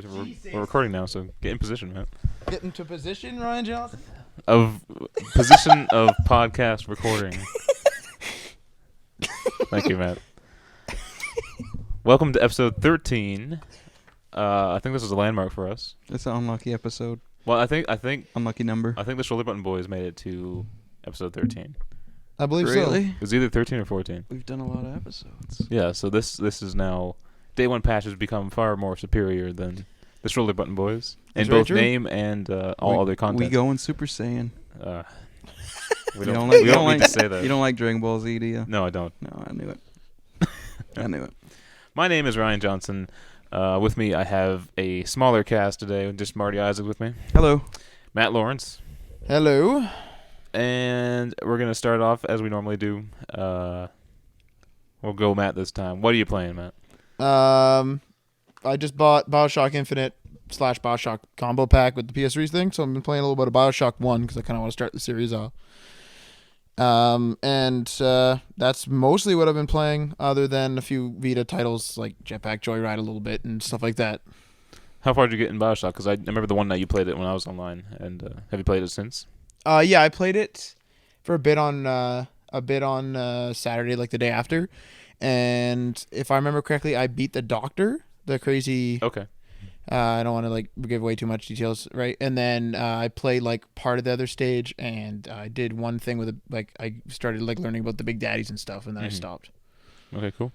we're recording now, so get in position, man. Get into position, Ryan Johnson. Position of podcast recording. Thank you, Matt. Welcome to episode 13. I think this is a landmark for us. It's an unlucky episode. Well, I think Unlucky number. I think the Shoulder Button Boys made it to episode 13. I believe so. Really? It was either 13 or 14. We've done a lot of episodes. Yeah, so this is now Day One patch has become far more superior than the Shoulder Button Boys in That's very both true. name and all other content. We going Super Saiyan. We You don't like- we you don't don't need like- to say that. You don't like Dragon Ball Z, do you? No, I don't. No, I knew it. I knew it. My name is Ryan Johnson. With me, I have a smaller cast today. Just Marty Isaac with me, Hello. Matt Lawrence, Hello. and we're gonna start off as we normally do. We'll go Matt this time. What are you playing, Matt? I just bought BioShock Infinite / BioShock combo pack with the PS3 thing, so I've been playing a little bit of BioShock 1 because I kind of want to start the series off. And that's mostly what I've been playing, other than a few Vita titles like Jetpack Joyride a little bit and stuff like that. How far did you get in BioShock? Because I remember the one night you played it when I was online. And have you played it since? Yeah, I played it for a bit on Saturday, like the day after, and if I remember correctly, I beat the Doctor, the crazy. Okay. I don't want to like give away too much details, right? And then I played like part of the other stage, and I did one thing with I started like learning about the Big Daddies and stuff, and then I stopped. Okay, cool.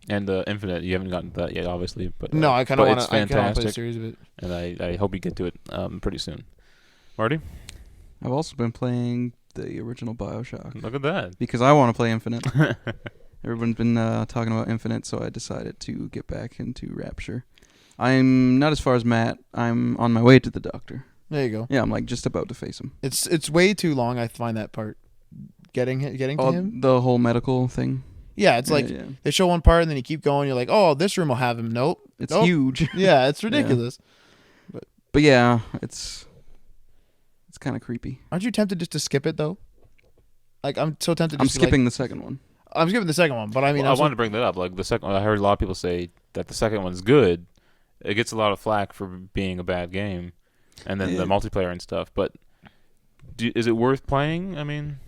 And Infinite, you haven't gotten to that yet, obviously. But No, I kind of want to. I It's kind of play the fantastic, series of it. and I hope you get to it pretty soon. Marty, I've also been playing the original BioShock look at that. because I want to play Infinite. Everyone's been talking about Infinite, so I decided to get back into Rapture. I'm not as far as Matt. I'm on my way to the Doctor. There you go. Yeah, I'm like just about to face him. It's way too long. I find that part getting to him. The whole medical thing. Yeah, it's like yeah. they show one part and then you keep going. You're like, oh, this room will have him. Nope. It's Nope. huge. Yeah, it's ridiculous. But yeah, it's kind of creepy. Aren't you tempted just to skip it though? Like I'm so tempted. I'm Just to, like- skipping the second one. I'm skipping the second one, but I mean, Well, I wanted to bring that up. Like the second, I heard a lot of people say that the second one's good. It gets a lot of flack for being a bad game, and then the multiplayer and stuff. But is it worth playing? I mean,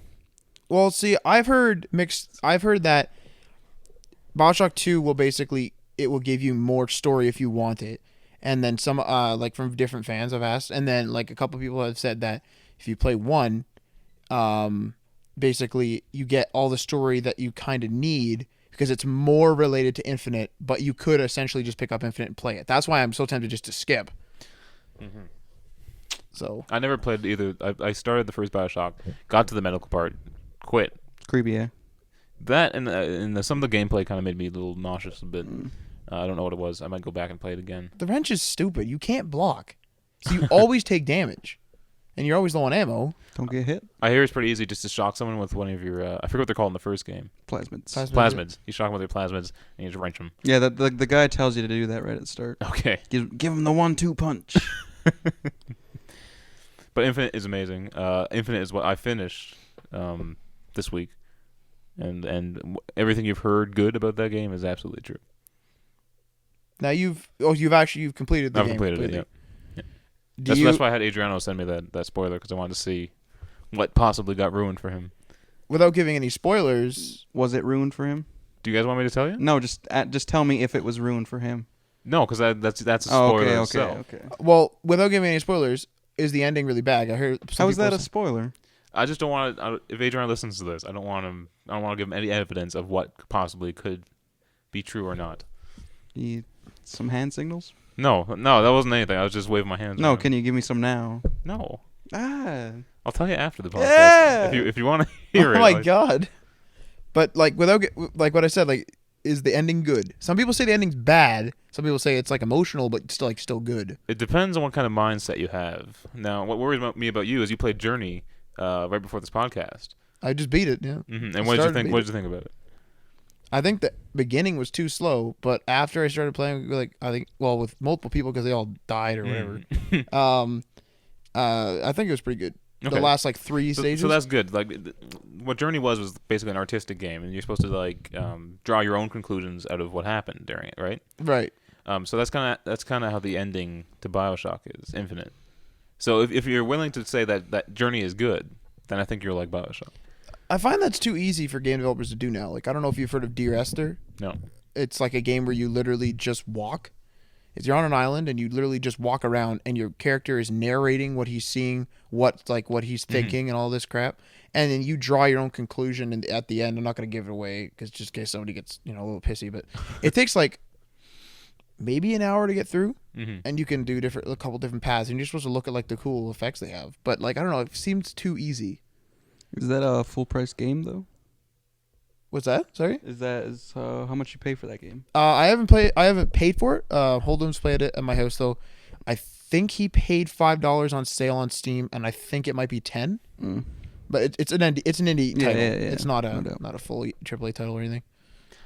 well, see, I've heard mixed. I've heard that BioShock 2 will basically it will give you more story if you want it, and then some like from different fans I've asked, and then like a couple people have said that if you play 1, basically you get all the story that you kind of need. Because it's more related to Infinite, but you could essentially just pick up Infinite and play it. That's why I'm so tempted just to skip. Mm-hmm. So I never played either. I started the first BioShock, got to the medical part, quit. Creepy, yeah. That and some of the gameplay kind of made me a little nauseous a bit. I don't know what it was. I might go back and play it again. the wrench is stupid. You can't block, so you always take damage, and you're always low on ammo. Don't get hit. I hear it's pretty easy just to shock someone with one of your. I forget what they're called in the first game. Plasmids. Plasmids. You shock them with your plasmids, and you just wrench them. Yeah, the guy tells you to do that right at the start. Okay. Give him the 1-2 punch. But Infinite is amazing. Infinite is what I finished this week, and everything you've heard good about that game is absolutely true. Now you've completed the I've game. completed it. completely. Yeah. Do That's why I had Adriano send me that spoiler because I wanted to see what possibly got ruined for him. without giving any spoilers, Was it ruined for him? Do you guys want me to tell you? No, just tell me if it was ruined for him. No, because that's a Oh, spoiler okay, itself. okay. well, without giving any spoilers, is the ending really bad? I heard. How is that a spoiler? I just don't want to. If Adrian listens to this, I don't want to give him any evidence of what possibly could be true or not. Some hand signals? No, that wasn't anything. I was just waving my hands. No, around. can you give me some now? No, Ah. I'll tell you after the podcast Yeah! if you want to hear Oh it. my like- god! But like like what I said, like is the ending good? Some people say the ending's bad. Some people say it's like emotional, but still good. It depends on what kind of mindset you have. Now, what worries me about you is you played Journey right before this podcast. I just beat it. Yeah. Mm-hmm. I And what did you started think? to What beat did you think about it? I think the beginning was too slow, but after I started playing, with multiple people because they all died or whatever. I think it was pretty good. Okay. The last like 3 stages. So that's good. Like, what Journey was basically an artistic game, and you're supposed to draw your own conclusions out of what happened during it, right? right. So that's kind of how the ending to BioShock is, Infinite. So if you're willing to say that Journey is good, then I think you're like BioShock. I find that's too easy for game developers to do now. Like, I don't know if you've heard of Dear Esther. No. It's like a game where you literally just walk. You're on an island and you literally just walk around, and your character is narrating what he's seeing, what he's thinking, and all this crap. And then you draw your own conclusion. And at the end, I'm not going to give it away because just in case somebody gets a little pissy, but it takes like maybe an hour to get through, and you can do a couple different paths, and you're supposed to look at like the cool effects they have. But like, I don't know, it seems too easy. Is that a full price game though? What's that? Sorry. Is how much you pay for that game? I haven't paid for it. Holden's played it at my house though. I think he paid $5 on sale on Steam, and I think it might be 10. But it's an indie title. Yeah. It's not No doubt. a full AAA title or anything.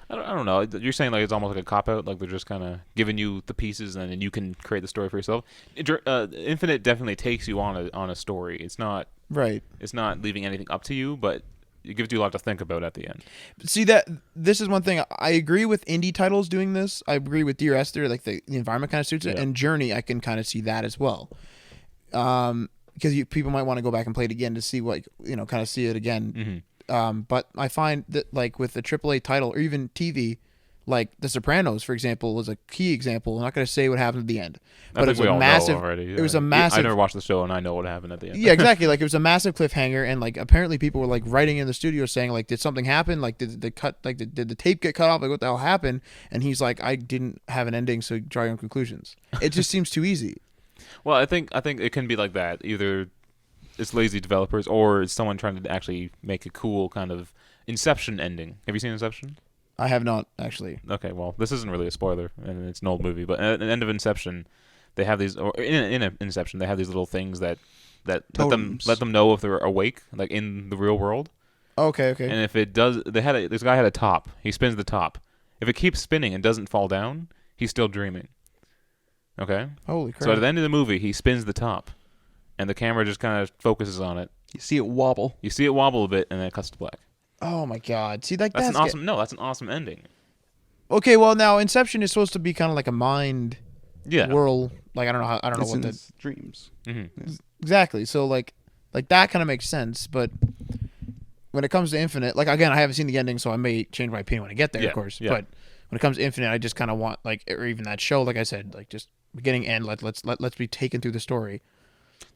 I don't know. You're saying like it's almost like a cop out, like they're just kind of giving you the pieces, and then you can create the story for yourself. Infinite definitely takes you on a story. It's not Right. leaving anything up to you, but it gives you a lot to think about at the end. See, that this is one thing I agree with indie titles doing this. I agree with Dear Esther, like the environment kind of suits it, Yeah. and Journey I can kind of see that as well. Because people might want to go back and play it again to see what kind of see it again. But I find that like with the AAA title or even TV, like The Sopranos, for example, was a key example. I'm not going to say what happened at the end, but it was a massive. Already. It was a massive. I never watched the show, and I know what happened at the end. Yeah, exactly. Like it was a massive cliffhanger, and like apparently people were like writing in the studio saying like, did something happen? Like did the tape get cut off? Like what the hell happened? And he's like, I didn't have an ending, so draw your own conclusions. It just seems too easy. Well, I think it can be like that. Either it's lazy developers, or it's someone trying to actually make a cool kind of Inception ending. Have you seen Inception? I have not actually. Okay, well, this isn't really a spoiler, and it's an old movie. But at the end of Inception, they have these, or in Inception, they have these little things that Totems. let them know if they're awake, like in the real world. Okay. And if it does, this guy had a top. He spins the top. If it keeps spinning and doesn't fall down, he's still dreaming. Okay. Holy crap! So at the end of the movie, he spins the top, and the camera just kind of focuses on it. You see it wobble. You see it wobble a bit, and then it cuts to black. Oh my god! See, like That's an awesome. No, that's an awesome ending. Okay, well now Inception is supposed to be kind of like a mind Yeah. world. Like I don't know It's what in the his dreams. exactly. So like that kind of makes sense, but when it comes to Infinite, like again, I haven't seen the ending, so I may change my opinion when I get there, Yeah, of course. yeah. But when it comes to Infinite, I just kind of want like, or even that show, like I said, like just beginning end. Let's be taken through the story.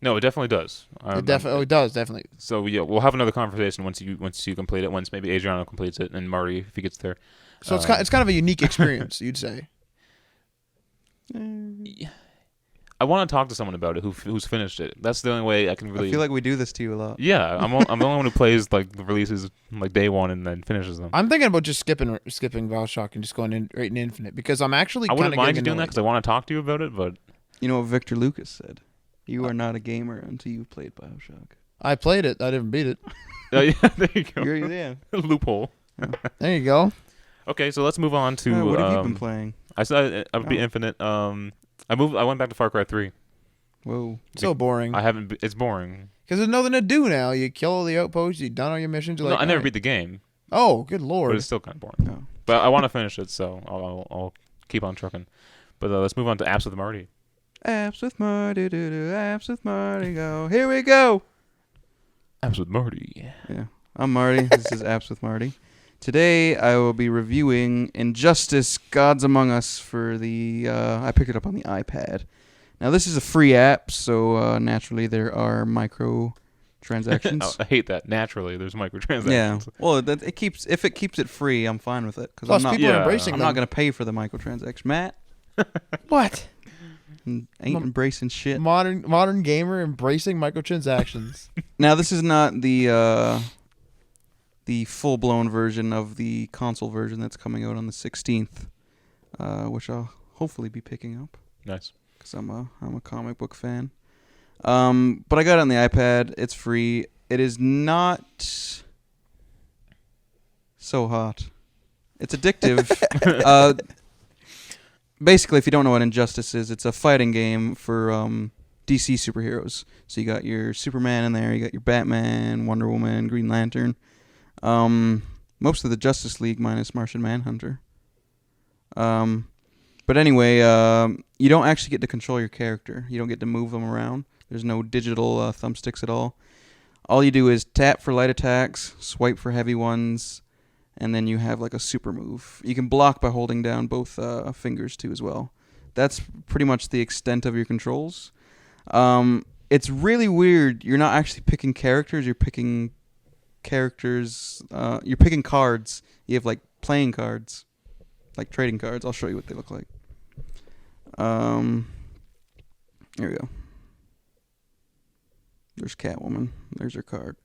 No, it definitely does. It does definitely. So yeah, we'll have another conversation once you complete it. Once maybe Adriano completes it, and Marty if he gets there. So it's kind of a unique experience, you'd say. I want to talk to someone about it who's finished it. That's the only way I can really. I feel like we do this to you a lot. Yeah, I'm the only one who plays like the releases like day one and then finishes them. I'm thinking about just skipping BioShock and just going in right in Infinite because I'm actually. I wouldn't kinda mind you getting doing that annoyed. because I want to talk to you about it, but You know what Victor Lucas said? You are not a gamer until you've played BioShock. I played it. I didn't beat it. yeah, there you go. Yeah. Loophole. There you go. Okay, so let's move on to. What have you been playing? I said I would be Infinite. I went back to Far Cry 3. Whoa. So boring. I haven't. It's boring. Because there's nothing to do now. You kill all the outposts. You've done all your missions. You're No, like, I never "Alright." beat the game, Oh, good but lord. it's still kind of boring. No. But I want to finish it, so I'll keep on trucking. But let's move on to Apps with Marty. Apps with Marty, apps with Marty, go. Here we go. Apps with Marty. Yeah. I'm Marty. This is Apps with Marty. Today I will be reviewing Injustice Gods Among Us for the I picked it up on the iPad. Now this is a free app, so naturally there are micro transactions. I hate that. Naturally, there's microtransactions. Yeah. Well, if it keeps it free, I'm fine with it because Plus, I'm not people are Yeah. embracing I'm them. not going to pay for the microtransactions. Matt What? ain't Mom- embracing shit. Modern gamer embracing microtransactions. Now this is not the full blown version of the console version that's coming out on the 16th, which I'll hopefully be picking up Nice. because I'm a comic book fan. But I got it on the iPad. It's free. It is not so hot. It's addictive. Basically, if you don't know what Injustice is, it's a fighting game for DC superheroes. So you got your Superman in there, you got your Batman, Wonder Woman, Green Lantern. Most of the Justice League minus Martian Manhunter. But But anyway, you don't actually get to control your character. You don't get to move them around. There's no digital thumbsticks at all. All you do is tap for light attacks, swipe for heavy ones, and then you have like a super move. You can block by holding down both fingers too as well. That's pretty much the extent of your controls. It's really weird. You're not actually picking characters. You're picking characters. You're picking cards. You have like playing cards, like trading cards. I'll show you what they look like. Here we go. There's Catwoman. There's her card.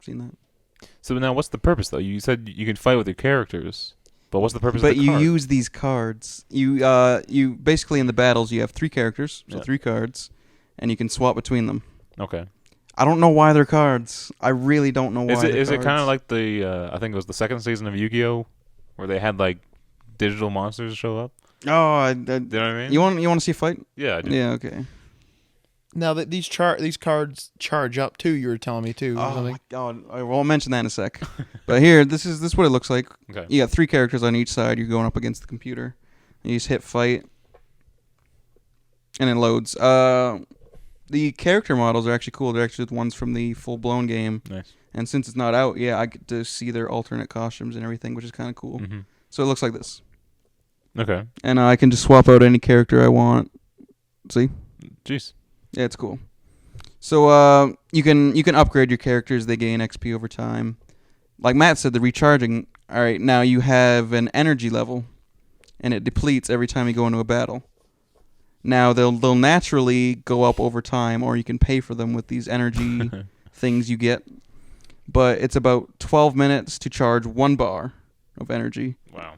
Seen that? So now, what's the purpose though? You said you can fight with your characters, but what's the purpose? But of the you card? use these cards. You basically in the battles you have 3 characters, so Yeah. 3 cards, and you can swap between them. Okay. I don't know why they're cards. I really don't know why. Is it kind of like the I think it was the second season of Yu-Gi-Oh, where they had like digital monsters show up? Oh, Do you know what I mean? you want to see a fight? Yeah, I do. Yeah, okay. Now that these cards charge up too, you were telling me too. or Oh something. my god! I won't mention that in a sec. But here, this is what it looks like. Okay. You got 3 characters on each side. You're going up against the computer. You just hit fight, and it loads. The character models are actually cool. They're actually the ones from the full-blown game. Nice. And since it's not out, yeah, I get to see their alternate costumes and everything, which is kind of cool. Mm-hmm. So it looks like this. Okay. And I can just swap out any character I want. See? Jeez. Yeah, it's cool. So you can upgrade your characters. They gain XP over time. Like Matt said, the recharging. All right, now you have an energy level, and it depletes every time you go into a battle. Now they'll naturally go up over time, or you can pay for them with these energy things you get. But it's about 12 minutes to charge 1 bar of energy. Wow.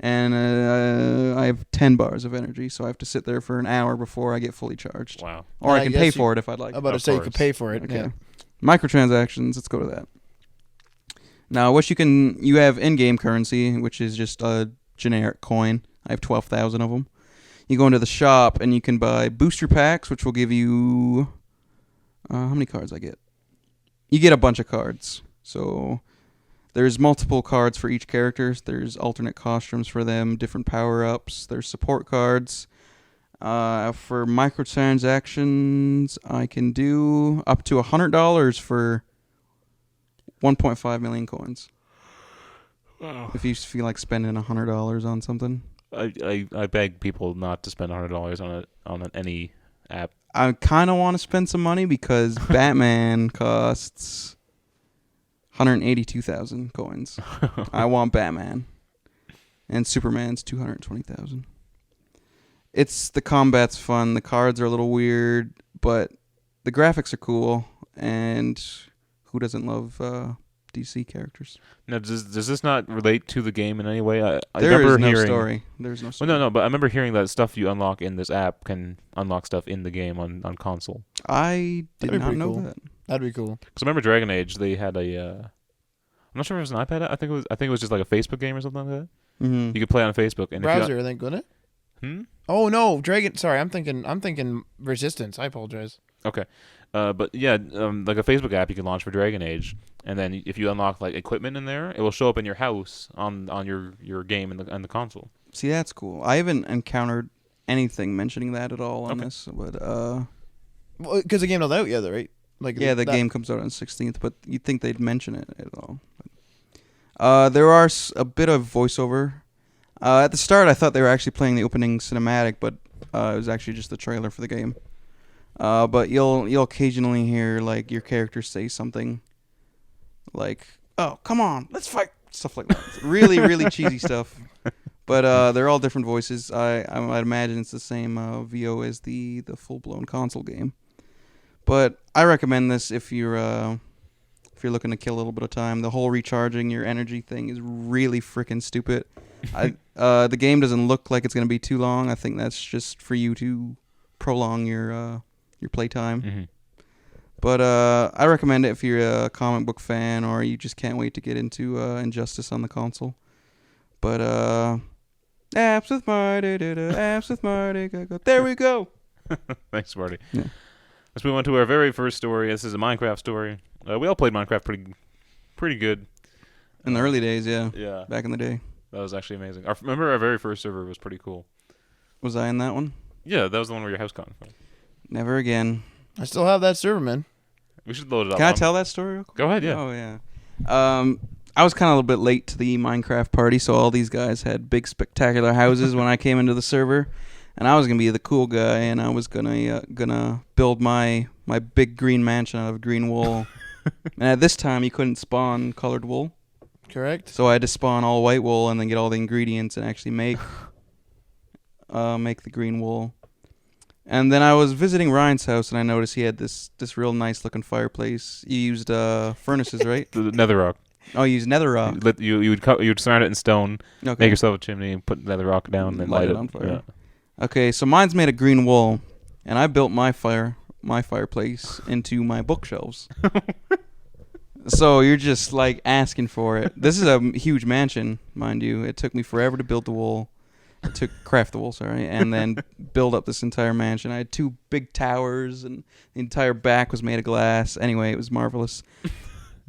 And I have 10 bars of energy, so I have to sit there for an hour before I get fully charged. Wow. Or I I can pay guess for it if I'd like. I'm about to Of say you could course. pay for it. Okay. Yeah. Microtransactions, let's go to that. Now, you have in-game currency, which is just a generic coin. I have 12,000 of them. You go into the shop, and you can buy booster packs, which will give you... how many cards I get? You get a bunch of cards. So there's multiple cards for each character. There's alternate costumes for them, different power-ups. There's support cards. For microtransactions, I can do up to $100 for 1.5 million coins. Wow. If you feel like spending $100 on something. I beg people not to spend $100 on any app. I kind of want to spend some money because Batman costs 182,000 coins. I want Batman. And Superman's 220,000. The combat's fun. The cards are a little weird, but the graphics are cool. And who doesn't love DC characters? Now, does this not relate to the game in any way? I There remember is no hearing, story. There's no story. Well, no, but I remember hearing that stuff you unlock in this app can unlock stuff in the game on console. I did That'd be not pretty know cool. that. That'd be cool. Because I remember Dragon Age, they had a. I'm not sure if it was an iPad. I think it was just like a Facebook game or something like that. Mm-hmm. You could play on Facebook and Browser, I think, couldn't it? If you, Oh no, Dragon. Sorry, I'm thinking Resistance. I apologize. Okay. But yeah, like a Facebook app you can launch for Dragon Age, and then if you unlock like equipment in there, it will show up in your house on your game in the console. See, that's cool. I haven't encountered anything mentioning that at all on Okay. this, but Because the game not out yet, though, right? Like yeah, the that- game comes out on the 16th, but you'd think they'd mention it at all. There are a bit of voiceover. At the start, I thought they were actually playing the opening cinematic, but it was actually just the trailer for the game. But you'll occasionally hear like your character say something like, "Oh, come on, let's fight," stuff like that. It's really, really cheesy stuff. But they're all different voices. I'd imagine it's the same VO as the full-blown console game. But I recommend this if you're looking to kill a little bit of time. The whole recharging your energy thing is really freaking stupid. The game doesn't look like it's going to be too long. I think that's just for you to prolong your playtime. Mm-hmm. But I recommend it if you're a comic book fan or you just can't wait to get into Injustice on the console. But apps with Marty, apps with Marty, go. There we go. Thanks, Marty. Yeah. Let's move on to our very first story. This is a Minecraft story. We all played Minecraft pretty good. In the early days, yeah. Yeah, Back in the day. that was actually amazing. Remember our very first server was pretty cool. Was I in that one? Yeah, that was the one where your house caught on fire. Never again. I still have that server, man. We should load it up. Can I tell that story real quick? Go ahead, yeah. Oh, yeah. I was kind of a little bit late to the Minecraft party, so all these guys had big, spectacular houses when I came into the server. And I was going to be the cool guy, and I was gonna build my big green mansion out of green wool. And at this time, you couldn't spawn colored wool. Correct. So I had to spawn all white wool and then get all the ingredients and actually make the green wool. And then I was visiting Ryan's house, and I noticed he had this real nice looking fireplace. You used furnaces, right? The netherrock. Oh, you used nether rock. You would surround it in stone, Okay. make yourself a chimney, and put netherrock down, and then light it on fire. Yeah. Okay, so mine's made of green wool, and I built my fireplace into my bookshelves. So you're just like asking for it. This is a huge mansion, mind you. It took me forever to build the wool. Craft the wool, sorry, and then build up this entire mansion. I had 2 big towers, and the entire back was made of glass. Anyway, it was marvelous.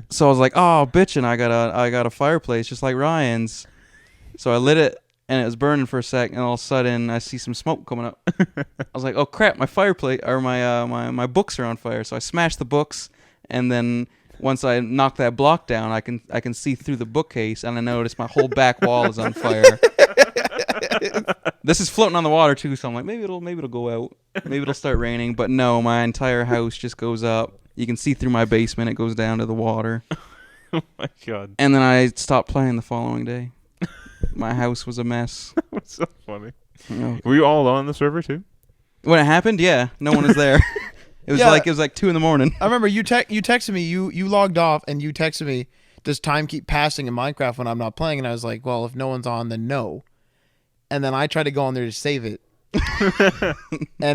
So I was like, "Oh, bitchin', I got a fireplace just like Ryan's." So I lit it, and it was burning for a sec, and all of a sudden I see some smoke coming up. I was like, "Oh crap, my fireplace or my books are on fire." So I smashed the books, and then once I knocked that block down, I can see through the bookcase, and I noticed my whole back wall is on fire. This is floating on the water too, so I'm like, maybe it'll go out. Maybe it'll start raining, but no, my entire house just goes up. You can see through my basement; it goes down to the water. Oh my god. And then I stopped playing the following day. My house was a mess. That's so funny. You know. Were you all alone on the server too? When it happened, yeah, no one was there. It was Yeah. like 2 in the morning. I remember you texted me. You logged off and you texted me. Does time keep passing in Minecraft when I'm not playing? And I was like, well, if no one's on, then no. And then I tried to go on there to save it, and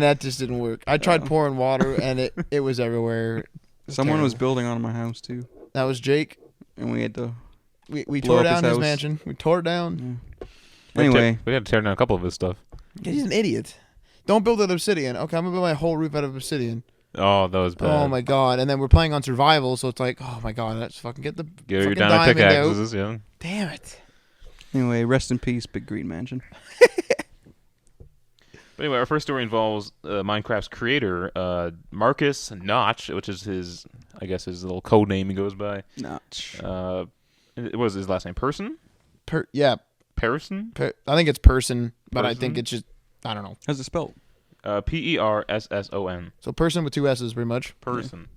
that just didn't work. I tried pouring water, and it was everywhere. It was Someone was terrible. building on my house too, That was Jake. and we had to. We Blow tore up his down his house. mansion. We tore it down. Anyway, we had to tear down a couple of his stuff. He's an idiot. Don't build it obsidian. Okay, I'm gonna build my whole roof out of obsidian. Oh, that was bad. Oh my god! And then we're playing on survival, so it's like, oh my god, let's fucking get the Get your fucking diamond diamond out. pickaxes, yeah. Damn it! anyway, rest in peace, Big Green Mansion. But anyway, our first story involves Minecraft's creator, Marcus Notch, which is his little code name he goes by. Notch. What was his last name? Person? Yeah, Person? I think it's person, but I think Person? it's just I don't know. How's it spelled? Persson. So person with 2 S's, pretty much. Person.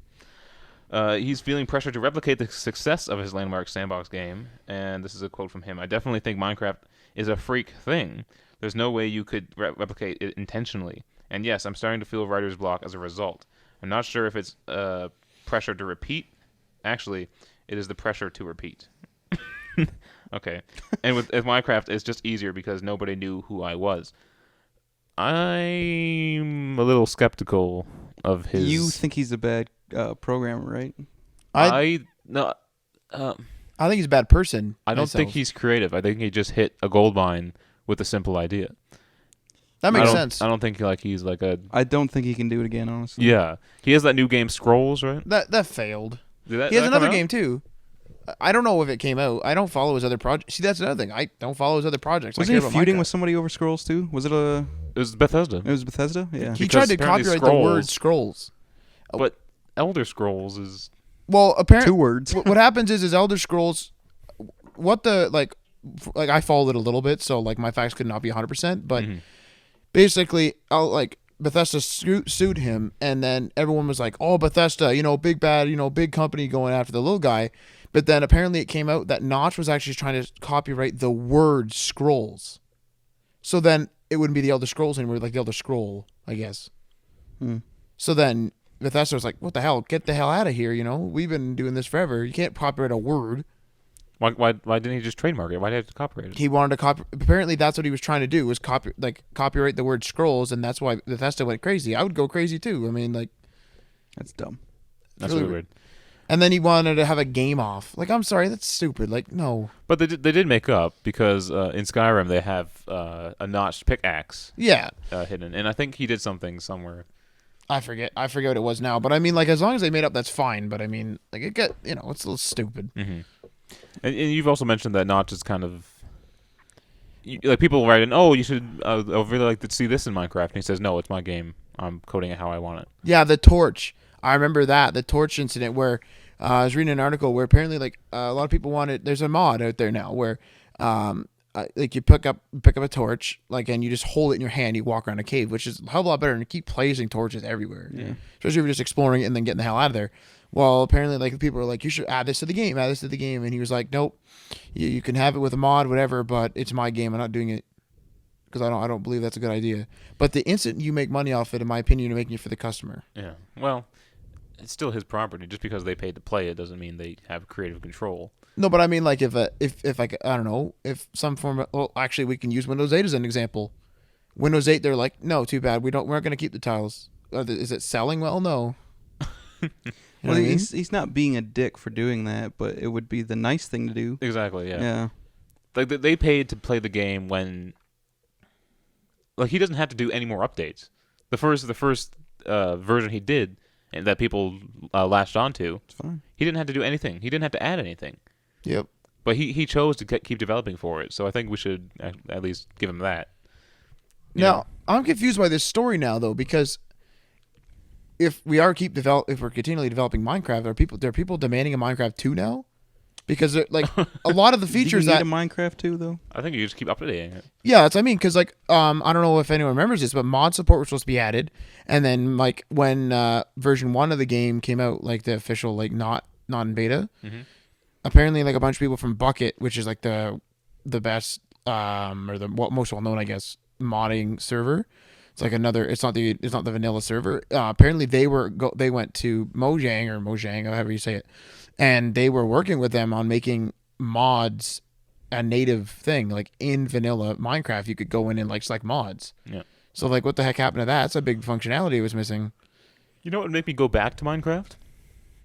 He's feeling pressure to replicate the success of his landmark sandbox game, and this is a quote from him. I definitely think Minecraft is a freak thing. There's no way you could replicate it intentionally. And yes, I'm starting to feel writer's block as a result. I'm not sure if it's pressure to repeat. Actually, it is the pressure to repeat. Okay. And with Minecraft, it's just easier because nobody knew who I was. I'm a little skeptical of his... You think he's a bad programmer, right? I No. think he's a bad person. I don't think myself. he's creative. I think he just hit a gold mine with a simple idea. That makes I don't- sense. I don't think he's like a... I don't think he can do it again, honestly. Yeah. He has that new game, Scrolls, right? That failed. Did that, He has did that come another out? game too. I don't know if it came out. I don't follow his other projects. See, that's another thing. I don't follow his other projects. I Wasn't he care about feuding Minecraft. with somebody over Scrolls too? Was it a? It was Bethesda. It was Bethesda. Yeah. He Because tried to apparently copyright the word Scrolls- scrolls. But Elder Scrolls is... Well, apparently, 2 words. what happens is Elder Scrolls. What the like I followed it a little bit, so like my facts could not be 100%, but Mhm. basically, like Bethesda sued him, and then everyone was like, "Oh, Bethesda, big bad, big company going after the little guy." But then apparently it came out that Notch was actually trying to copyright the word scrolls. So then it wouldn't be the Elder Scrolls anymore, like the Elder Scroll, I guess. Hmm. So then Bethesda was like, "What the hell? Get the hell out of here! We've been doing this forever. You can't copyright a word." Why didn't he just trademark it? Why did he have to copyright it? He wanted to copy. Apparently, that's what he was trying to do, was copyright the word scrolls, and that's why Bethesda went crazy. I would go crazy too. I mean, like, That's dumb. That's really really weird. and then he wanted to have a game off. Like, I'm sorry, that's stupid. Like, no, But they did make up because in Skyrim they have a notched pickaxe yeah, hidden, and I think he did something somewhere. I forget what it was now. But I mean, like, as long as they made up, that's fine. But I mean, like, it's a little stupid. Mm-hmm. And you've also mentioned that Notch is kind of like people write in, oh, you should. I would really like to see this in Minecraft, and he says, no, it's my game. I'm coding it how I want it. Yeah, the torch. I remember the torch incident where I was reading an article where apparently like a lot of people wanted. There's a mod out there now where like you pick up a torch like and you just hold it in your hand. You walk around a cave, which is a hell of a lot better than to keep placing torches everywhere. Yeah. Especially if you're just exploring it and then getting the hell out of there. Well, apparently like people are like, you should add this to the game. Add this to the game, and he was like, nope, you can have it with a mod, whatever, but it's my game. I'm not doing it. Because I don't believe that's a good idea. But the instant you make money off it, in my opinion, you're making it for the customer. Yeah. Well, it's still his property. Just because they paid to play it doesn't mean they have creative control. No, but I mean, like if like I don't know, if some form of, well, actually we can use Windows 8 as an example. Windows 8, they're like, no, too bad. We're not going to keep the tiles. Is it selling well? No. You know Well, what I mean? he's not being a dick for doing that, but it would be the nice thing to do. Exactly. Yeah. Yeah. Like they paid to play the game when. Like he doesn't have to do any more updates. The first version he did, and that people latched onto, It's fine. he didn't have to do anything. He didn't have to add anything. Yep. But he chose to keep developing for it. So I think we should at least give him that. You Now know? I'm confused by this story now though, because if we're continually developing Minecraft, there are people demanding a Minecraft 2 now, because like a lot of the features Do you that need a Minecraft too, though? I think you just keep updating it. yeah, that's what I mean. Because like I don't know if anyone remembers this, but mod support was supposed to be added, and then like when version 1 of the game came out, like the official like not in beta, Mhm. apparently like a bunch of people from Bucket, which is like the best or the most well known, I guess, modding server. It's like another. It's not the vanilla server. Apparently they went to Mojang, however you say it, and they were working with them on making mods a native thing. Like in vanilla Minecraft, you could go in and like select mods. Yeah. So like, what the heck happened to that? That's a big functionality it was missing. You know what would make me go back to Minecraft?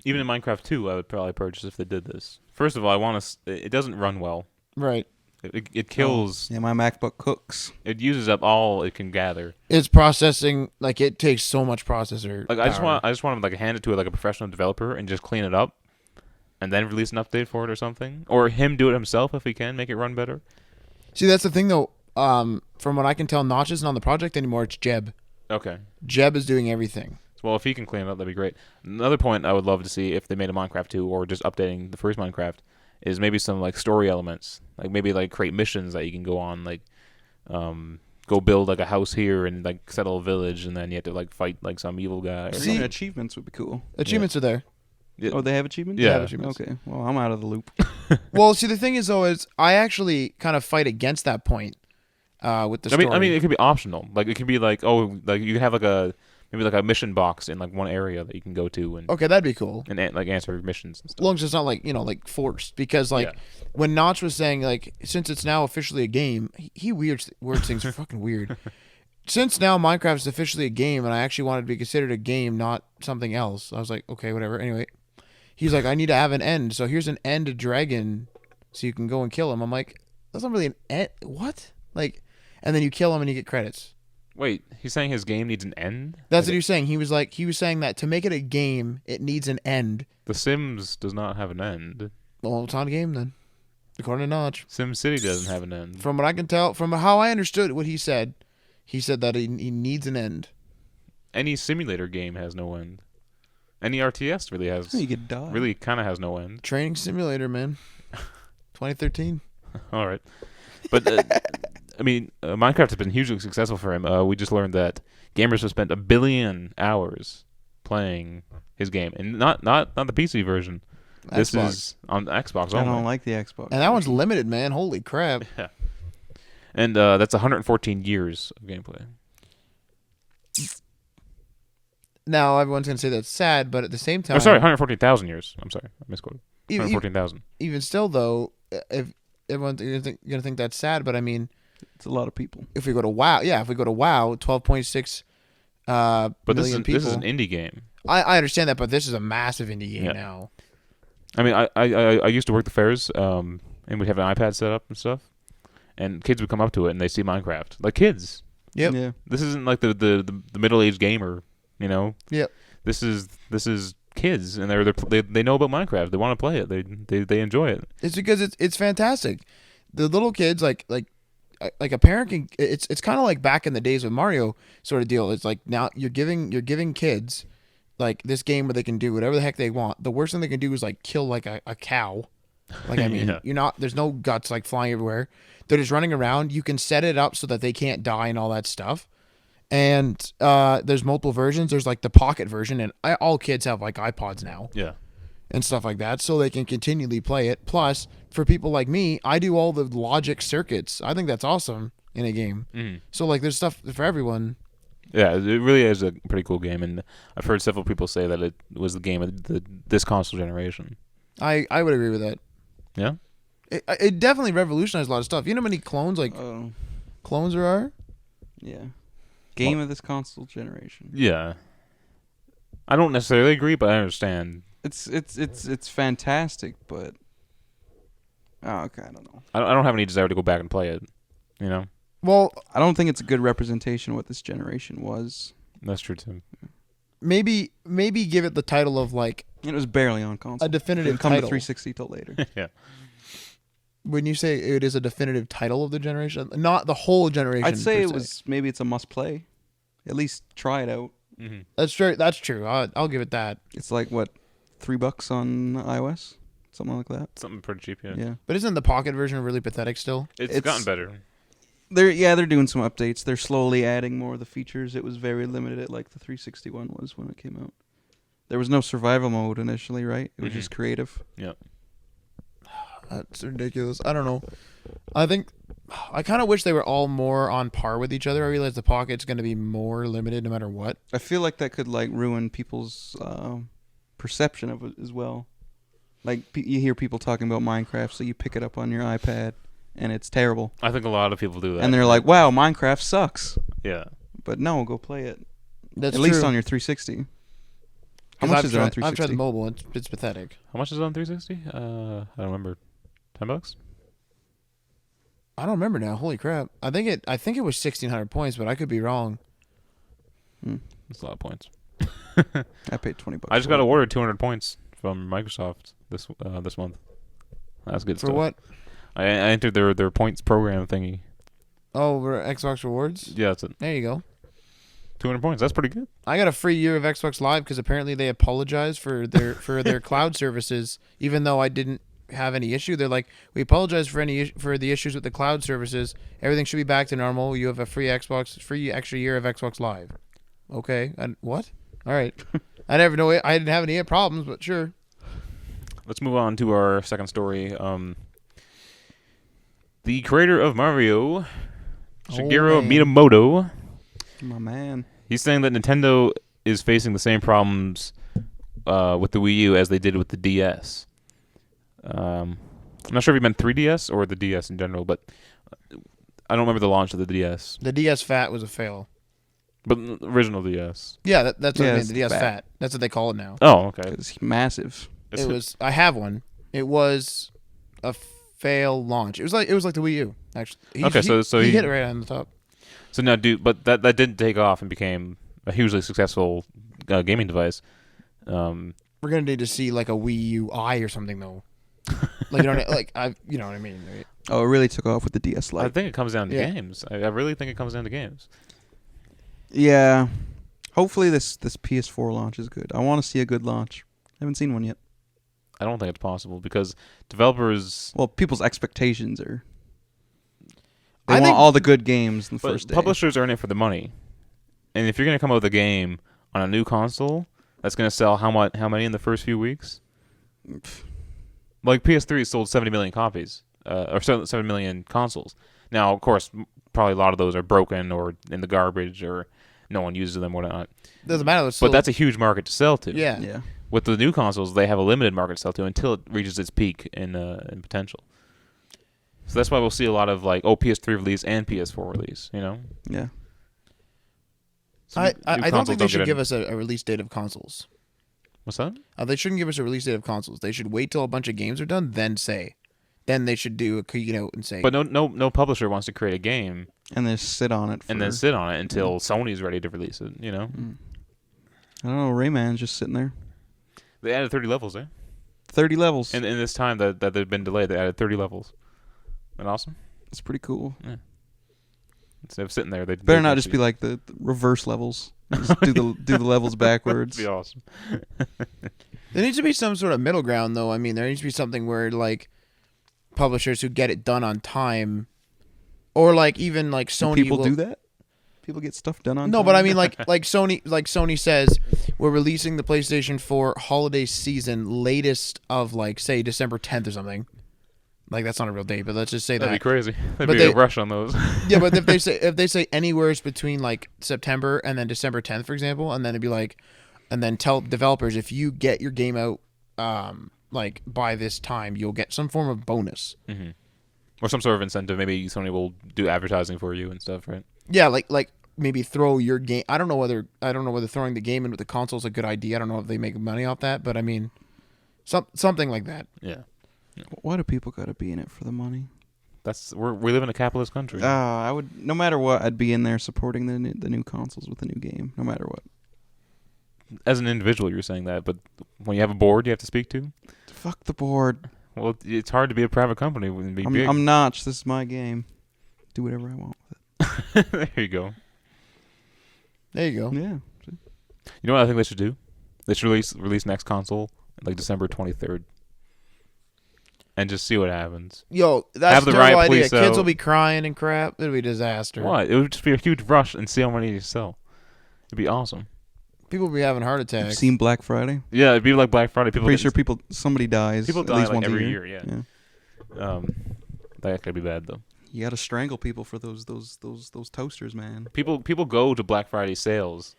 Even in Minecraft 2, I would probably purchase if they did this. First of all, I want to. It doesn't run well. Right. It kills. Yeah, my MacBook cooks. It uses up all it can gather. It's processing. Like it takes so much processor. Like I just power. want to like hand it to like a professional developer and just clean it up, and then release an update for it or something, or him do it himself if he can make it run better. See, that's the thing though. From what I can tell, Notch isn't on the project anymore. It's Jeb. Okay. Jeb is doing everything. Well, if he can clean it up, that'd be great. Another point I would love to see if they made a Minecraft 2 or just updating the first Minecraft is maybe some like story elements, like maybe like create missions that you can go on, like go build like a house here and like settle a village, and then you have to like fight like some evil guy. Or See- Even something. achievements would be cool. Achievements are there. Yeah. Oh, they have achievements? Yeah. They have achievements. Okay. Well, I'm out of the loop. Well, see, the thing is though, is I actually kind of fight against that point with the story. I mean, it could be optional. Like it could be like, oh, like you can have like maybe like a mission box in like one area that you can go to and okay, that'd be cool. like answer missions and As stuff. long as it's not like like forced. Because like when Notch was saying like since it's now officially a game, he words things are fucking weird. Since now Minecraft is officially a game, and I actually wanted to be considered a game, not something else. I was like, okay, whatever. Anyway, he's like, I need to have an end. So here's an end dragon, so you can go and kill him. I'm like, that's not really an end. What? Like, and then you kill him and you get credits. Wait, he's saying his game needs an end? That's what he was saying. He was saying that to make it a game, it needs an end. The Sims does not have an end. Well, it's not a game then, according to Notch. SimCity doesn't have an end. From what I can tell, from how I understood what he said that he needs an end. Any simulator game has no end. Any RTS really has You could die. really kind of has no end. Training Simulator, man. 2013. All right, but I mean, Minecraft has been hugely successful for him. We just learned that gamers have spent 1 billion hours playing his game, and not the PC version. This Xbox. is on the Xbox I only. don't like the Xbox. And that one's limited, man. Holy crap. Yeah. And that's 114 years of gameplay. Now everyone's gonna say that's sad, but at the same time, Oh, sorry, 114,000 years. I'm sorry, I misquoted. even, 114,000. even still though, if everyone's gonna think that's sad, but I mean, It's a lot of people. if we go to WoW, 12.6 But this million people. is an indie game. I understand that, but this is a massive indie game Yeah. now. I mean, I used to work the fairs, and we'd have an iPad set up and stuff, and kids would come up to it and they see Minecraft, like kids. Yep. Yeah. This isn't like the middle-aged gamer, you know. Yep. This is kids, and they know about Minecraft. They want to play it. They enjoy it. It's because it's fantastic. The little kids like like a parent can. It's kind of like back in the days with Mario sort of deal. It's like now you're giving kids like this game where they can do whatever the heck they want. The worst thing they can do is like kill like a cow. Like I mean, Yeah. you're not. There's no guts like flying everywhere. They're just running around. You can set it up so that they can't die and all that stuff. And there's multiple versions. There's like the pocket version, and all kids have like iPods now Yeah. and stuff like that, so they can continually play it. Plus, for people like me, I do all the logic circuits. I think that's awesome in a game. Mm. So like, there's stuff for everyone. Yeah, it really is a pretty cool game, and I've heard several people say that it was the game of this console generation. I would agree with that. Yeah. It definitely revolutionized a lot of stuff. You know how many clones Oh, clones there are? yeah. Game of this console generation. Yeah. I don't necessarily agree, but I understand. It's fantastic, but okay, I don't know. I don't have any desire to go back and play it. You know, Well, I don't think it's a good representation of what this generation was. that's true too. maybe give it the title of like It was barely on console. a definitive Didn't come to title. 360 till later. Yeah. When you say it is a definitive title of the generation, not the whole generation. I'd say per it se. was maybe it's a must play. At least try it out. Mm-hmm. That's true. That's true. I'll give it that. It's like what, $3 on iOS, something like that. Something pretty cheap. Yeah. Yeah. But isn't the pocket version really pathetic still? It's gotten better. They're doing some updates. They're slowly adding more of the features. It was very limited at like the 360 one was when it came out. There was no survival mode initially, right? It was Mhm. just creative. Yeah. That's ridiculous. I don't know. I think I kind of wish they were all more on par with each other. I realize the pocket's going to be more limited no matter what. I feel like that could like ruin people's perception of it as well. Like you hear people talking about Minecraft, so you pick it up on your iPad and it's terrible, I think a lot of people do that. and they're like, "Wow, Minecraft sucks." yeah. But no, go play it. That's At true. least on your 360. How 'Cause much I've is it on tried- I've tried 360? the mobile. It's pathetic. How much is it on 360? I don't remember. $10? I don't remember now. Holy crap! I think it was 1,600 points, but I could be wrong. That's a lot of points. I paid $20. I just for got it. awarded 200 points from Microsoft this month. That's good For stuff. what? I entered their points program thingy. Oh, for Xbox rewards. Yeah, that's it. There you go. 200 points. That's pretty good. I got a free year of Xbox Live because apparently they apologized for their cloud services, even though I didn't have any issue. They're like, we apologize for the issues with the cloud services. Everything should be back to normal. You have a free extra year of Xbox Live. Okay, and what? All right. I never know. I didn't have any problems, but sure. Let's move on to our second story. The creator of Mario, Shigeru man. Miyamoto, My man. he's saying that Nintendo is facing the same problems with the Wii U as they did with the DS. I'm not sure if he meant 3DS or the DS in general, but I don't remember the launch of the DS. The DS Fat was a fail. But the original DS. Yeah, that's what Yeah, I mean. it's The DS Fat. Fat. That's what they call it now. Oh, okay. It's massive. It was. I have one. It was a fail launch. It was like the Wii U. Actually. Okay, so he he- hit it right on the top. So now, but that didn't take off and became a hugely successful gaming device. We're gonna need to see like a Wii U I or something though. Like you know, you know what I mean, right? Oh, it really took off with the DS I Lite. think it comes down to Yeah. games. I really think it comes down to games. Yeah. Hopefully this PS4 launch is good. I want to see a good launch. I haven't seen one yet. I don't think it's possible because developers, Well, people's expectations are. I They want think- all the good games in the but first day. publishers are in it for the money. And if you're going to come up with a game on a new console that's going to sell how many in the first few weeks? Like PS3 sold 70 million copies, or 7 million consoles. Now, of course, probably a lot of those are broken or in the garbage or no one uses them or whatnot. Doesn't matter. But that's a huge market to sell to. yeah. Yeah. With the new consoles, they have a limited market to sell to until it reaches its peak in potential. So that's why we'll see a lot of like, PS3 release and PS4 release. You know, Yeah. So I new don't consoles think they should get give in- us a release date of consoles. What's that? They shouldn't give us a release date of consoles. They should wait till a bunch of games are done, then say. Then they should do a keynote and say. But no publisher wants to create a game And then sit on it. and then sit on it until Sony's ready to release it. You know, I don't know. Rayman's just sitting there. they added 30 levels, 30 levels. In this time that they've been delayed, they added 30 levels. Isn't that awesome? It's pretty cool. Instead of sitting there, they Better not just be like the reverse levels. Just do the levels backwards. That'd be awesome. There needs to be some sort of middle ground, though. I mean, there needs to be something where like publishers who get it done on time, or like even like Do Sony. people will, do that? People get stuff done on No, time? but I mean like Sony says we're releasing the PlayStation 4 holiday season latest of like say December 10th or something. Like that's not a real date, but let's just say That'd be that. crazy. There'd But be a they- rush on those. Yeah, but if they say anywhere between like September and then December 10th, for example, and then it'd be like, and then tell developers if you get your game out like by this time, you'll get some form of bonus. Mm-hmm. Or some sort of incentive. Maybe Sony will do advertising for you and stuff, right? Yeah, like maybe throw your game. I don't know whether throwing the game in with the console is a good idea. I don't know if they make money off that, but I mean, something like that. Yeah. Why do people got to be in it for the money? We live in a capitalist country. I would, no matter what, I'd be in there supporting the new consoles with the new game, no matter what. As an individual, you're saying that, but when you have a board you have to speak to, Fuck the board. well, it's hard to be a private company and be big. I'm Notch. This is my game. Do whatever I want with it. There you go. There you go. Yeah. You know what I think they should do? They should release next console like December 23rd, and just see what happens. Yo, that's Have the a terrible riot idea. police Kids out. will be crying and crap. It'll be a disaster. What? It would just be a huge rush and see how many you sell. It'd be awesome. People will be having heart You've attacks. seen Black Friday? Yeah, it'd be like Black Friday. People Pretty get- sure somebody dies. people at die least like once every a year. Yeah. Yeah. That could be bad though. You got to strangle people for those toasters, man. People go to Black Friday sales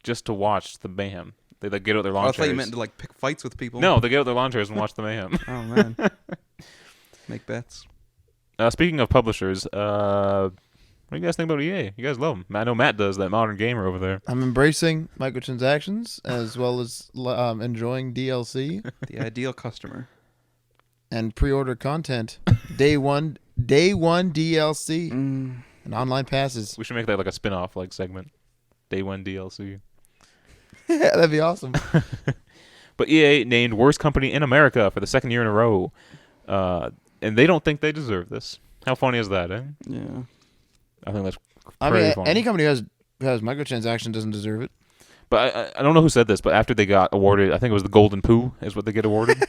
just to watch the mayhem. They like get out their Oh, lawn I thought you chairs. meant to like pick fights with people. No, they get out their lawn chairs and watch the mayhem. Oh man. Make bets. Speaking of publishers, what do you guys think about EA? You guys love them. I know Matt does, that modern gamer over there. I'm embracing microtransactions as well as enjoying DLC The ideal customer. and pre-order content. Day one DLC and online passes. We should make that like a spin-off like segment. Day 1 DLC. That'd be awesome. But EA named worst company in America for the second year in a row. And they don't think they deserve this. How funny is that, eh? Yeah. I think that's I pretty mean, funny. any company who has microtransaction doesn't deserve it. But I don't know who said this, but after they got awarded, I think it was the Golden Poo is what they get awarded.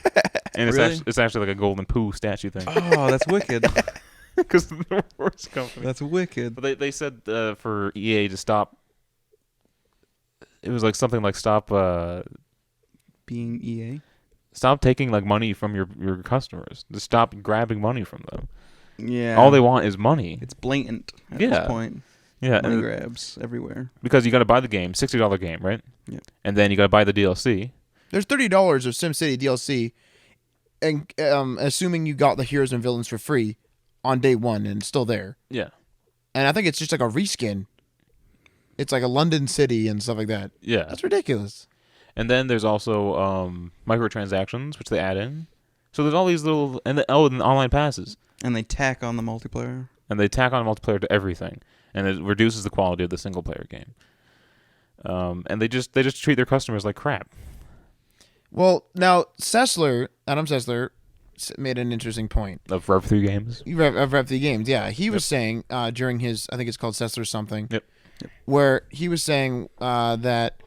And Really? it's actually like a Golden Poo statue thing. Oh, that's wicked. Because they're the worst company. That's wicked. But they said for EA to stop. It was like something like stop Being EA. taking like money from your customers. To stop grabbing money from them. Yeah. All they want is money. It's blatant at Yeah. this point. Yeah, Money and grabs everywhere. because you got to buy the game, $60 game, right? Yep. And then you got to buy the DLC. There's $30 of SimCity DLC, and assuming you got the heroes and villains for free on day one and it's still there. Yeah. And I think it's just like a reskin. It's like a London city and stuff like that. Yeah. That's ridiculous. And then there's also microtransactions, which they add in. So there's all these little and online passes, And they tack on the multiplayer. and they tack on multiplayer to everything, and it reduces the quality of the single player game. And they just treat their customers like crap. Well, now Adam Sessler made an interesting point. Of Rev 3 games. Of Rev 3 Games, yeah. He was saying during his, I think it's called Sessler something, Yep. where he was saying that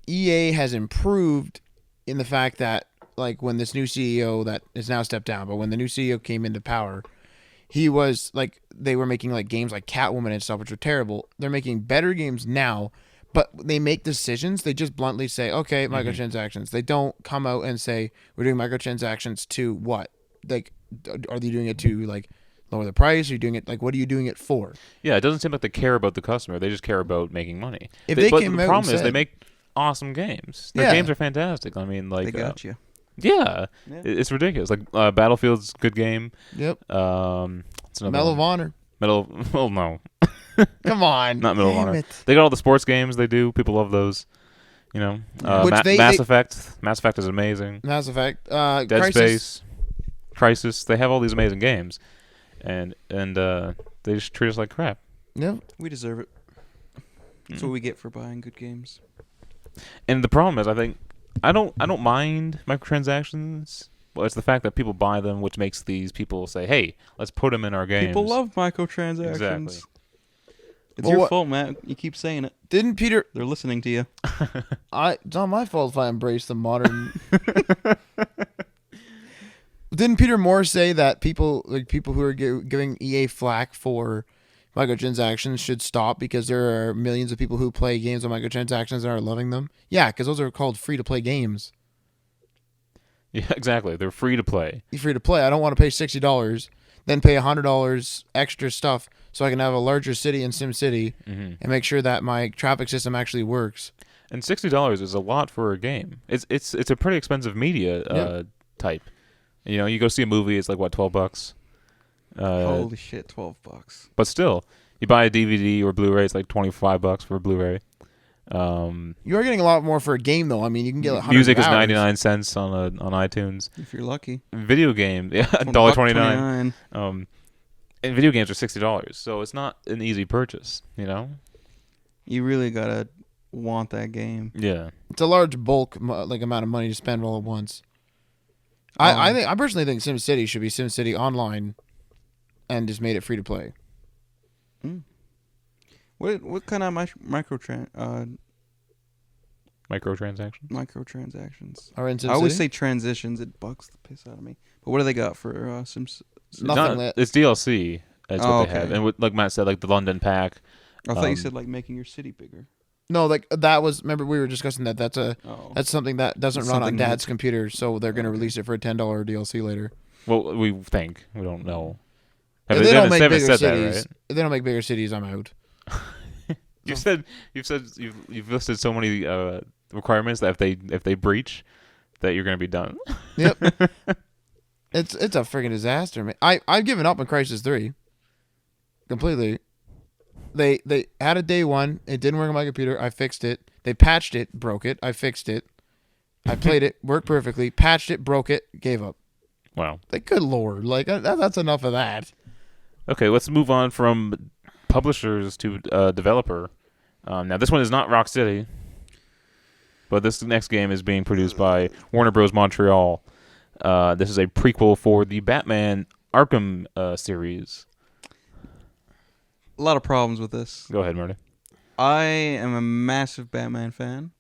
EA has improved in the fact that, like, when this new CEO that is now stepped down, but when the new CEO came into power, he was, like, they were making, like, games like Catwoman and stuff, which were terrible. They're making better games now, but they make decisions. They just bluntly say, okay, microtransactions. They don't come out and say, we're doing microtransactions to what? Like, are they doing it to, like, lower the price? Are you doing it, like, what are you doing it for? Yeah, it doesn't seem like they care about the customer. They just care about making money. If they but came the out problem and is they said- make awesome games. Their Yeah. games are fantastic. I mean, like They got you. Yeah, Yeah. it's ridiculous. Like Battlefield's a good game. Yep. It's another Medal one. of Honor. Well, no, Come on. not Medal of Damn Honor. it. They got all the sports games they do. People love those. You know, Which Mass Effect. Mass Effect is amazing. Mass Effect. Dead Crisis. Space, Crisis. They have all these amazing games, and they just treat us like crap. Yep. We deserve it. That's what we get for buying good games. And the problem is, I think I don't mind microtransactions. Well, it's the fact that people buy them, which makes these people say, "Hey, let's put them in our games." People love microtransactions. Exactly. It's Well, your what- fault, Matt. You keep saying it. Didn't Peter? They're listening to you. It's not my fault if I embrace the modern. Didn't Peter Moore say that people who are giving EA flack for microtransactions should stop because there are millions of people who play games on microtransactions and are loving them? Yeah, because those are called free to play games. Yeah, exactly. They're free to play. You're free to play. I don't want to pay $60, then pay $100 extra stuff so I can have a larger city in SimCity Mm-hmm. and make sure that my traffic system actually works. And $60 is a lot for a game. It's a pretty expensive media Yeah. type. You know, you go see a movie, it's like what, $12. Holy shit, $12. But still, you buy a DVD or Blu-ray, it's like $25 for a Blu-ray. You are getting a lot more for a game, though. I mean, you can get hundreds Music of is hours. 99 cents on iTunes. If you're lucky. Video game, yeah, $1.29. And video games are $60, so it's not an easy purchase. You know. You really gotta want that game. Yeah. It's a large bulk amount of money to spend all at once. I personally think SimCity should be SimCity Online, and just made it free to play. What kind of Microtransactions. microtransactions? Or in SimCity? I always say transitions. It bugs the piss out of me. But what do they got for Sims? Nothing. It's DLC. That's Oh, what they have, okay. and like Matt said, like the London pack. I thought you Um, said like making your city bigger. No, like that was. Remember, we were discussing that. That's something that doesn't run on Something Dad's that- computer, so they're going to Okay. release it for a $10 DLC later. Well, we think we don't know. If they don't make haven't bigger said cities, that, right? if they don't make bigger cities, I'm out. You've listed so many requirements that if they breach, that you're going to be done. Yep. It's a freaking disaster, man. I've given up on Crisis 3. Completely. They had a day one. It didn't work on my computer. I fixed it. They patched it, broke it. I fixed it. I played it, worked perfectly. Patched it, broke it, gave up. Wow. Like, good lord. Like, that's enough of that. Okay, let's move on from publishers to developer. Now, this one is not Rocksteady, but this next game is being produced by Warner Bros. Montreal. This is a prequel for the Batman Arkham series. A lot of problems with this. Go ahead, Marty. I am a massive Batman fan,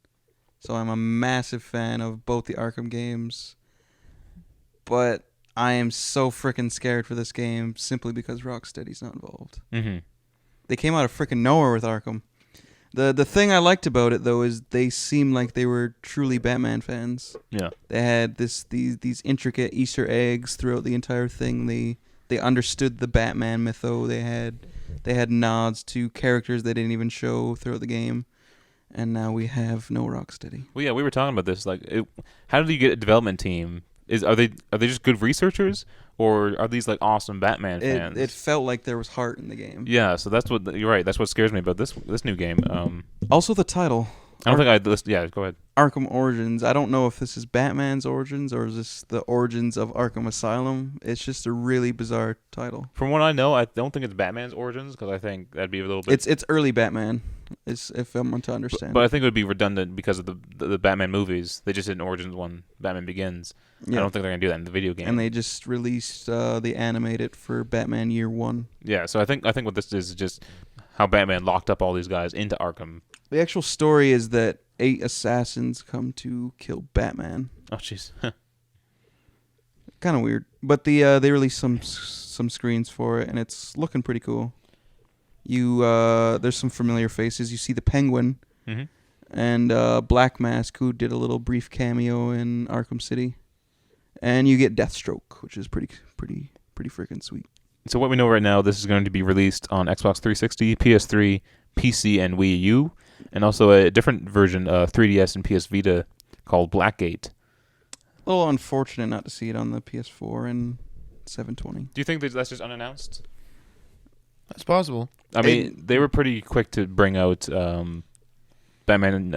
so I'm a massive fan of both the Arkham games. But I am so freaking scared for this game simply because Rocksteady's not involved. Mm-hmm. They came out of freaking nowhere with Arkham. The thing I liked about it though is they seemed like they were truly Batman fans. Yeah. They had these intricate Easter eggs throughout the entire thing. They understood the Batman mytho. They had nods to characters they didn't even show throughout the game. And now we have no Rocksteady. Well, yeah, we were talking about this. Like, how do you get a development team? Are they just good researchers, or are these like awesome Batman fans? It felt like there was heart in the game. Yeah, so that's what you're right. That's what scares me about this new game. Also the title, I don't think I'd list. Yeah, go ahead. Arkham Origins. I don't know if this is Batman's origins or is this the origins of Arkham Asylum. It's just a really bizarre title. From what I know, I don't think it's Batman's origins because I think that'd be a little bit. It's early Batman. Is if I'm to understand. But I think it would be redundant because of the Batman movies. They just did an origins one, Batman Begins. Yeah. I don't think they're gonna do that in the video game. And they just released the animated for Batman Year One. Yeah, so I think what this is just how Batman locked up all these guys into Arkham. The actual story is that 8 assassins come to kill Batman. Oh, jeez. Kind of weird, but they released some screens for it, and it's looking pretty cool. There's some familiar faces. You see the Penguin Mm-hmm. and Black Mask, who did a little brief cameo in Arkham City, and you get Deathstroke, which is pretty freaking sweet. So what we know right now, this is going to be released on Xbox 360, PS3, PC, and Wii U, and also a different version of 3DS and PS Vita called Blackgate. A little unfortunate not to see it on the PS4 and 720. Do you think that's just unannounced? That's possible. I mean, they were pretty quick to bring out Batman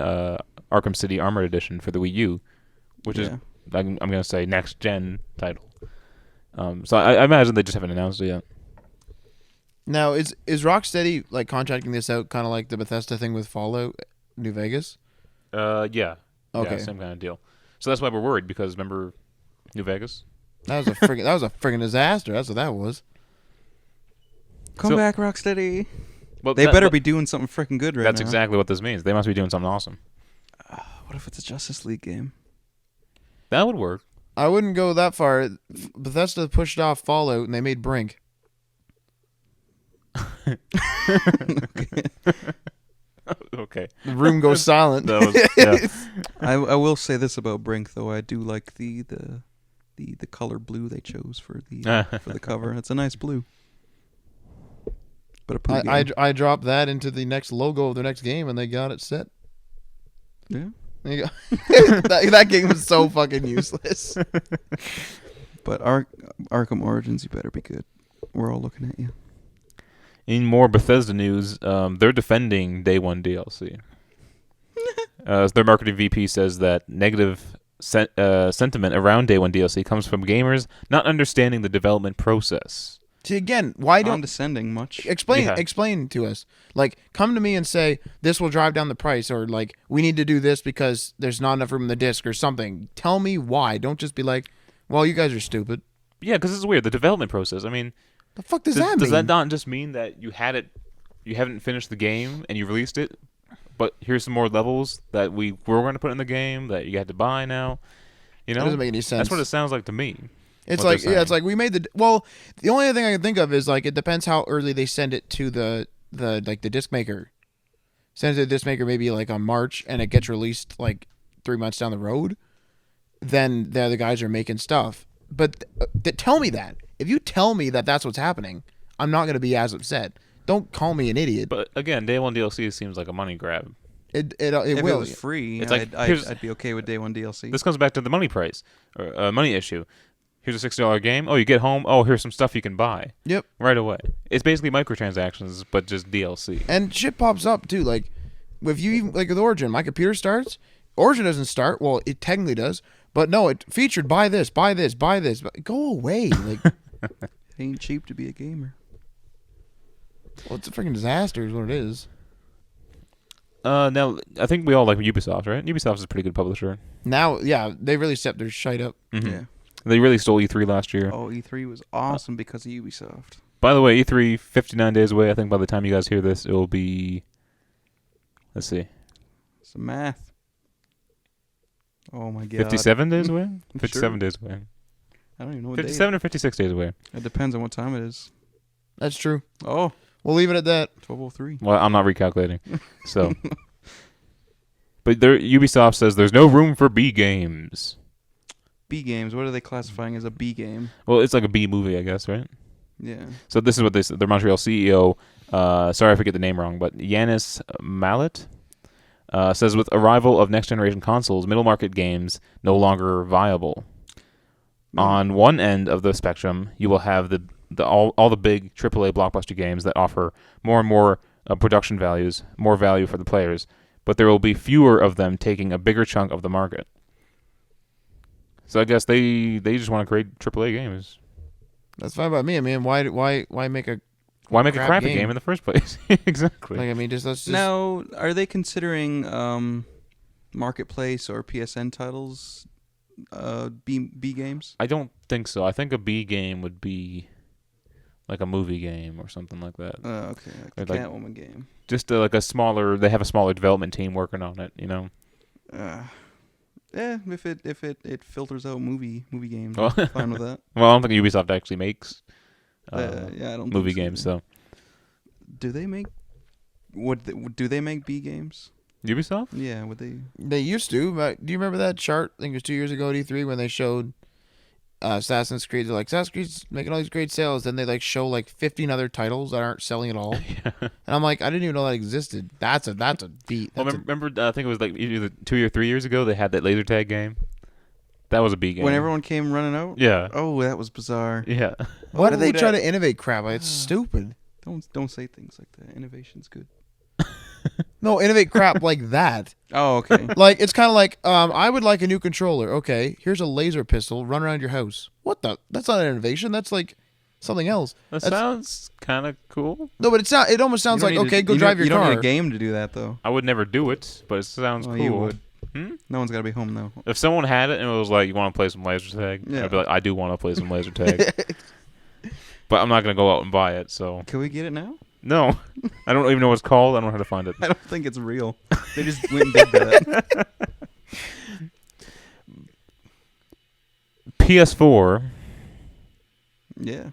Arkham City Armored Edition for the Wii U, which is, I'm going to say, next-gen title. So I imagine they just haven't announced it yet. Now, is Rocksteady like contracting this out kind of like the Bethesda thing with Fallout New Vegas? Yeah. Okay. Yeah, same kind of deal. So that's why we're worried, because remember New Vegas? That was a friggin' disaster. That's what that was. Come So- back, Rocksteady. Well, They better be doing something freaking good right That's now. exactly what this means. They must be doing something awesome. What if it's a Justice League game? That would work. I wouldn't go that far. Bethesda pushed off Fallout and they made Brink. Okay. The room goes silent. That was, yeah. I will say this about Brink though. I do like the color blue they chose for the cover. It's a nice blue. But a poo game. I dropped that into the next logo of the next game and they got it set. Yeah. There you go. that game was so fucking useless. But Arkham Origins, you better be good. We're all looking at you. In more Bethesda news, they're defending Day One DLC. Their marketing VP says that negative sentiment around Day One DLC comes from gamers not understanding the development process. See, again, why don't Condescending much. explain to us? Like, come to me and say this will drive down the price, or like we need to do this because there's not enough room in the disc or something. Tell me why. Don't just be like, well, you guys are stupid. Yeah, because it's weird. The development process. I mean, The fuck does that mean? Does that not just mean that you haven't finished the game and you released it, but here's some more levels that we were going to put in the game that you had to buy now? You know, That doesn't make any sense. That's what it sounds like to me. It's what like, they're yeah, it's saying. like we made the the only other thing I can think of is like it depends how early they send it to the disc maker. Sends it to the disc maker maybe like on March and it gets released like 3 months down the road. Then the other guys are making stuff. But tell me that. If you tell me that that's what's happening, I'm not going to be as upset. Don't call me an idiot. But again, Day One DLC seems like a money grab. It if will. it was free, It's like, I'd be okay with Day One DLC. This comes back to the money price, or money issue. Here's a $60 game. Oh, you get home. Oh, here's some stuff you can buy. Yep. Right away. It's basically microtransactions, but just DLC. And shit pops up too. Like if you even like with Origin, my computer starts. Origin doesn't start. Well, it technically does, but no, it featured buy this, buy this, buy this. Go away. Like, It ain't cheap to be a gamer. well, it's a freaking disaster. Is what it is. Now I think we all like Ubisoft, right? Ubisoft is a pretty good publisher. Now, yeah, they really stepped their shite up. Mhm. Yeah. They really stole E3 last year. Oh, E3 was awesome because of Ubisoft. By the way, E3 59 days away. I think by the time you guys hear this, it will be. Let's see, Some math. Oh my god. 57 days away. Sure. 57 days away. I don't even know what day. 57 or 56 days away. It depends on what time it is. That's true. Oh, We'll leave it at that. 12:03. Well, I'm not recalculating. So, but Ubisoft says there's no room for B games. B games. What are they classifying as a B game? Well, it's like a B movie, I guess, right? Yeah. So this is what they said. Their Montreal CEO, sorry I forget the name wrong, but Yanis Mallet says with arrival of next generation consoles, middle market games no longer viable. On one end of the spectrum, you will have all the big AAA blockbuster games that offer more and more production values, more value for the players, but there will be fewer of them taking a bigger chunk of the market. So I guess they just want to create AAA games. That's fine by me. I mean, why make a Why make a Crap crappy game. game in the first place? Exactly. like? I mean, let's just Now, are they considering Marketplace or PSN titles B games? I don't think so. I think a B game would be like a movie game or something like that. Okay, like the Like- Catwoman game. Just like a smaller. They have a smaller development team working on it. You know. If it filters out movie games, Well, I'm fine with that. well, I don't think Ubisoft actually makes Yeah, I don't. movie think so games. either. So Do they make? Do they make B games? Ubisoft. Yeah, would they? They used to, but do you remember that chart? I think it was 2 years ago at E3 when they showed Assassin's Creed. They're like, Assassin's Creed's making all these great sales. Then they like show like 15 other titles that aren't selling at all. And I'm like, I didn't even know that existed. That's a beat. Well, That's remember, I think it was like either 2 or 3 years ago. They had that laser tag game. That was a B game. When everyone came running out. Yeah. Oh, that was bizarre. Yeah. why do Oh, they try that- to innovate crap? Like, it's stupid. Don't say things like that. Innovation's good. No, innovate crap like that. Oh, okay. Like, it's kind of like, I would like a new controller. Okay, here's a laser pistol. Run around your house. What the? That's not an innovation. That's like something else. That That's- sounds kind of cool. No, but it's not. It almost sounds You like, don't need okay, to- go you drive don't- your You car. don't need a game to do that though. I would never do it, but it sounds Oh, cool. you would. Hmm? No one's got to be home though. If someone had it and it was like, you want to play some laser tag? Yeah. I'd be like, I do want to play some laser tag. But I'm not going to go out and buy it, so. Can we get it now? No, I don't even know what it's called. I don't know how to find it. I don't think it's real. They just went and did that. PS4. Yeah.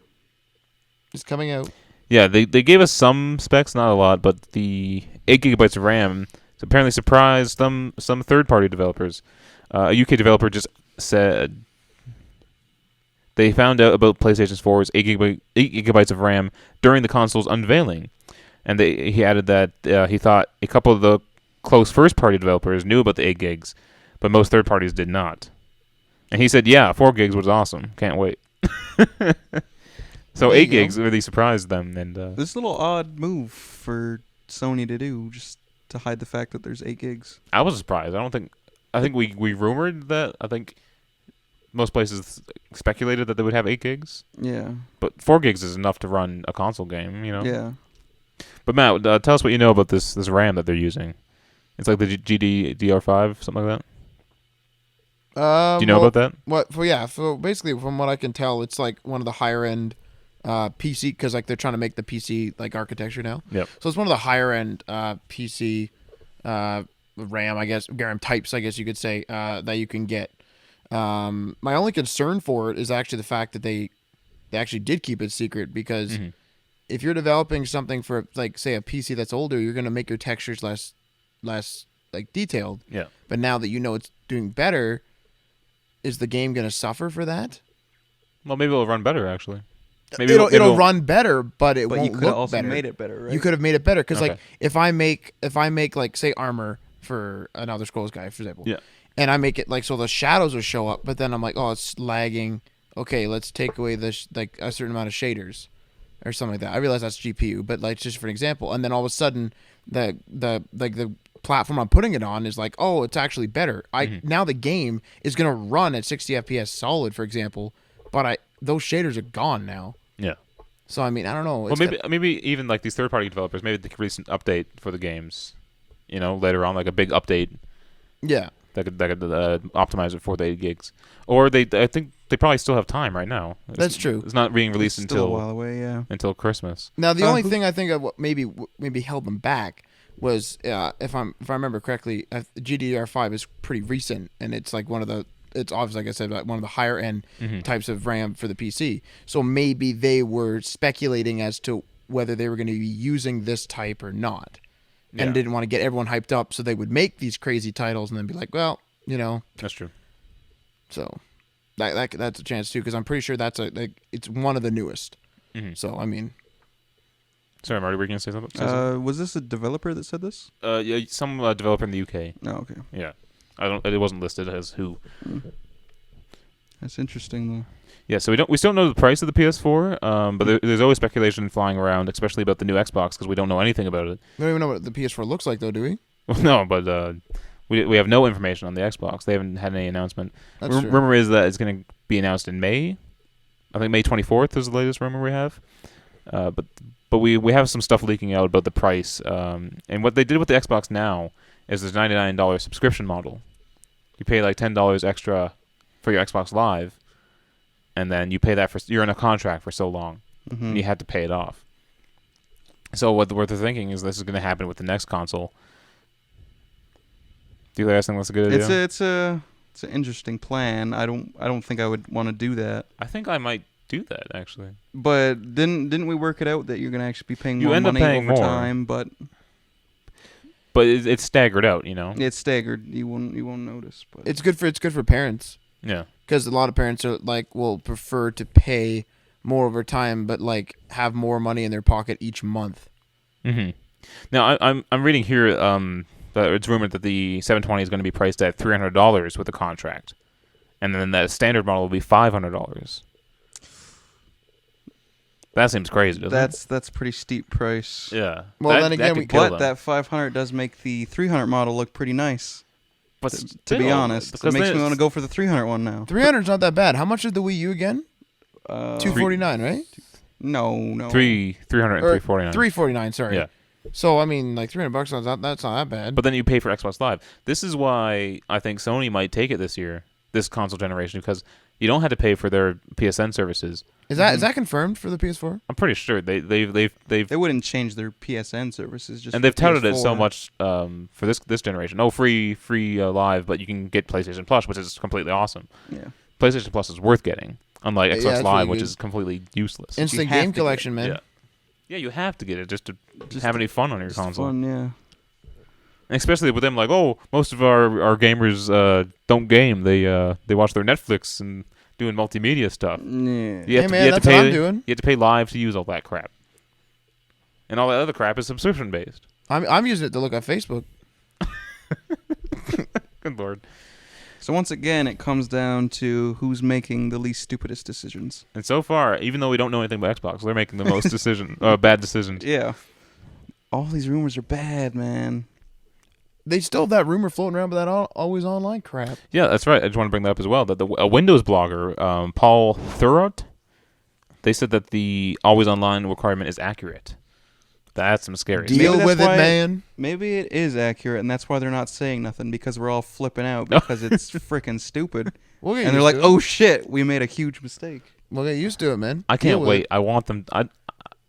It's coming out. Yeah, they gave us some specs, not a lot, but the 8 gigabytes of RAM apparently surprised some third-party developers. A UK developer just said they found out about PlayStation 4's 8 gigabytes of RAM during the console's unveiling, and he added that he thought a couple of the close first-party developers knew about the 8 gigs, but most third parties did not. And he said, "Yeah, 4 gigs was awesome. Can't wait." So There you 8 go. gigs really surprised them, and This little odd move for Sony to do, just to hide the fact that there's 8 gigs. I was surprised. I think we rumored that. I think most places speculated that they would have 8 gigs, Yeah. but 4 gigs is enough to run a console game, you know. Yeah. But Matt, tell us what you know about this RAM that they're using. It's like the GDDR5, something like that. Do you know about that? What? For yeah. So basically, from what I can tell, it's like one of the higher end PC because like they're trying to make the PC like architecture now. Yep. So it's one of the higher end PC RAM, I guess, RAM types, I guess you could say, that you can get. My only concern for it is actually the fact that they actually did keep it secret because if you're developing something for like say a PC that's older, you're gonna make your textures less like detailed. Yeah. But now that you know it's doing better, is the game gonna suffer for that? Well, maybe it'll run better actually. Maybe It'll run better, but it But you won't could have look also better. made it better, right? You could have made it better because like Okay. if I make like say armor for another Scrolls guy, for example, Yeah. and I make it like so the shadows will show up, but then I'm like, oh, it's lagging. Okay, let's take away like a certain amount of shaders or something like that. I realize that's GPU, but like just for an example, and then all of a sudden the platform I'm putting it on is like, oh, it's actually better. Now the game is gonna run at 60 FPS solid, for example, but those shaders are gone now. Yeah. So I mean, I don't know. Well, maybe even like these third-party developers, maybe they could release an update for the games, you know, later on, like a big update yeah. that could optimize it for the 8 gigs. Or I think they probably still have time right now. That's true. It's not being released It's still a while away, yeah. until Christmas. Now the Uh, only who- thing I think of what maybe held them back was if I remember correctly, GDDR5 is pretty recent and it's like it's obviously like I said like one of the higher end types of RAM for the PC. So maybe they were speculating as to whether they were going to be using this type or not, Yeah. and didn't want to get everyone hyped up, so they would make these crazy titles and then be like, well, you know, That's true. so that's a chance too because I'm pretty sure it's one of the newest. So I mean. Sorry, Marty, were you going to say something? Was this a developer that said this? Yeah, some developer in the UK. No, okay. Yeah. It wasn't listed as who. That's interesting, though. Yeah, so we still don't know the price of the PS4, but there's always speculation flying around, especially about the new Xbox, because we don't know anything about it. We don't even know what the PS4 looks like, though, do we? Well, no, but we have no information on the Xbox. They haven't had any announcement. That's true. Rumor is that it's going to be announced in May. I think May 24th is the latest rumor we have. But we have some stuff leaking out about the price. And what they did with the Xbox Now is this $99 subscription model. You pay like $10 extra for your Xbox Live, and then you pay that you're in a contract for so long, and you have to pay it off. So what they're thinking is this is going to happen with the next console. Do you guys think that's a good idea? It's an interesting plan. I don't think I would want to do that. I think I might do that actually. But didn't we work it out that you're gonna actually be paying You more end up money paying over more. time? But But it's staggered out, you know. it's staggered. You won't notice. But It's good for parents Yeah. because a lot of parents are like will prefer to pay more over time, but like have more money in their pocket each month. Mm-hmm. Now I'm reading here that it's rumored that the 720 is going to be priced at $300 with a contract, and then that standard model will be $500. That seems crazy, doesn't that's a pretty steep price. it? Yeah. Well, then again, could we- kill But them. that 500 does make the 300 model look pretty nice. But To be still, honest, it because makes then me want to it's- go for the 300 one now. 300's not that bad. How much is the Wii U again? 249, right? No. 300 and Or 349. 349. Sorry. Yeah. So I mean, like $300 that's not that bad. But then you pay for Xbox Live. This is why I think Sony might take it this year, this console generation because you don't have to pay for their PSN services. Is that confirmed for the PS4? I'm pretty sure they've They wouldn't change their PSN services just. and for they've touted it PS4. so much for this generation. No free live, but you can get PlayStation Plus, which is completely awesome. Yeah. PlayStation Plus is worth getting, unlike Yeah, Xbox that's Live, really which good. is completely useless. Instant have game to get collection, man. Yeah, you have to get it just to Just have any fun on your It's console. fun, yeah. And especially with them, like, oh, most of our gamers don't game. They watch their Netflix and doing multimedia stuff. Yeah. You Hey, have man, to that's pay, what I'm doing. You have to pay live to use all that crap. And all that other crap is subscription based. I'm using it to look at Facebook. Good lord. So once again, it comes down to who's making the least stupidest decisions. And so far, even though we don't know anything about Xbox, they're making the most bad decisions. Yeah. All these rumors are bad, man. They still have that rumor floating around, but that always online crap. Yeah, that's right. I just want to bring that up as well. That a Windows blogger, Paul Thurrott, they said that the always online requirement is accurate. That's some scary stuff. Deal that's with it, why- man. Maybe it is accurate, and that's why they're not saying nothing, because we're all flipping out because it's freaking stupid. We'll get And they're used like, to it. oh shit, we made a huge mistake. We'll get used to it, man. I Deal can't with wait. it. I want them.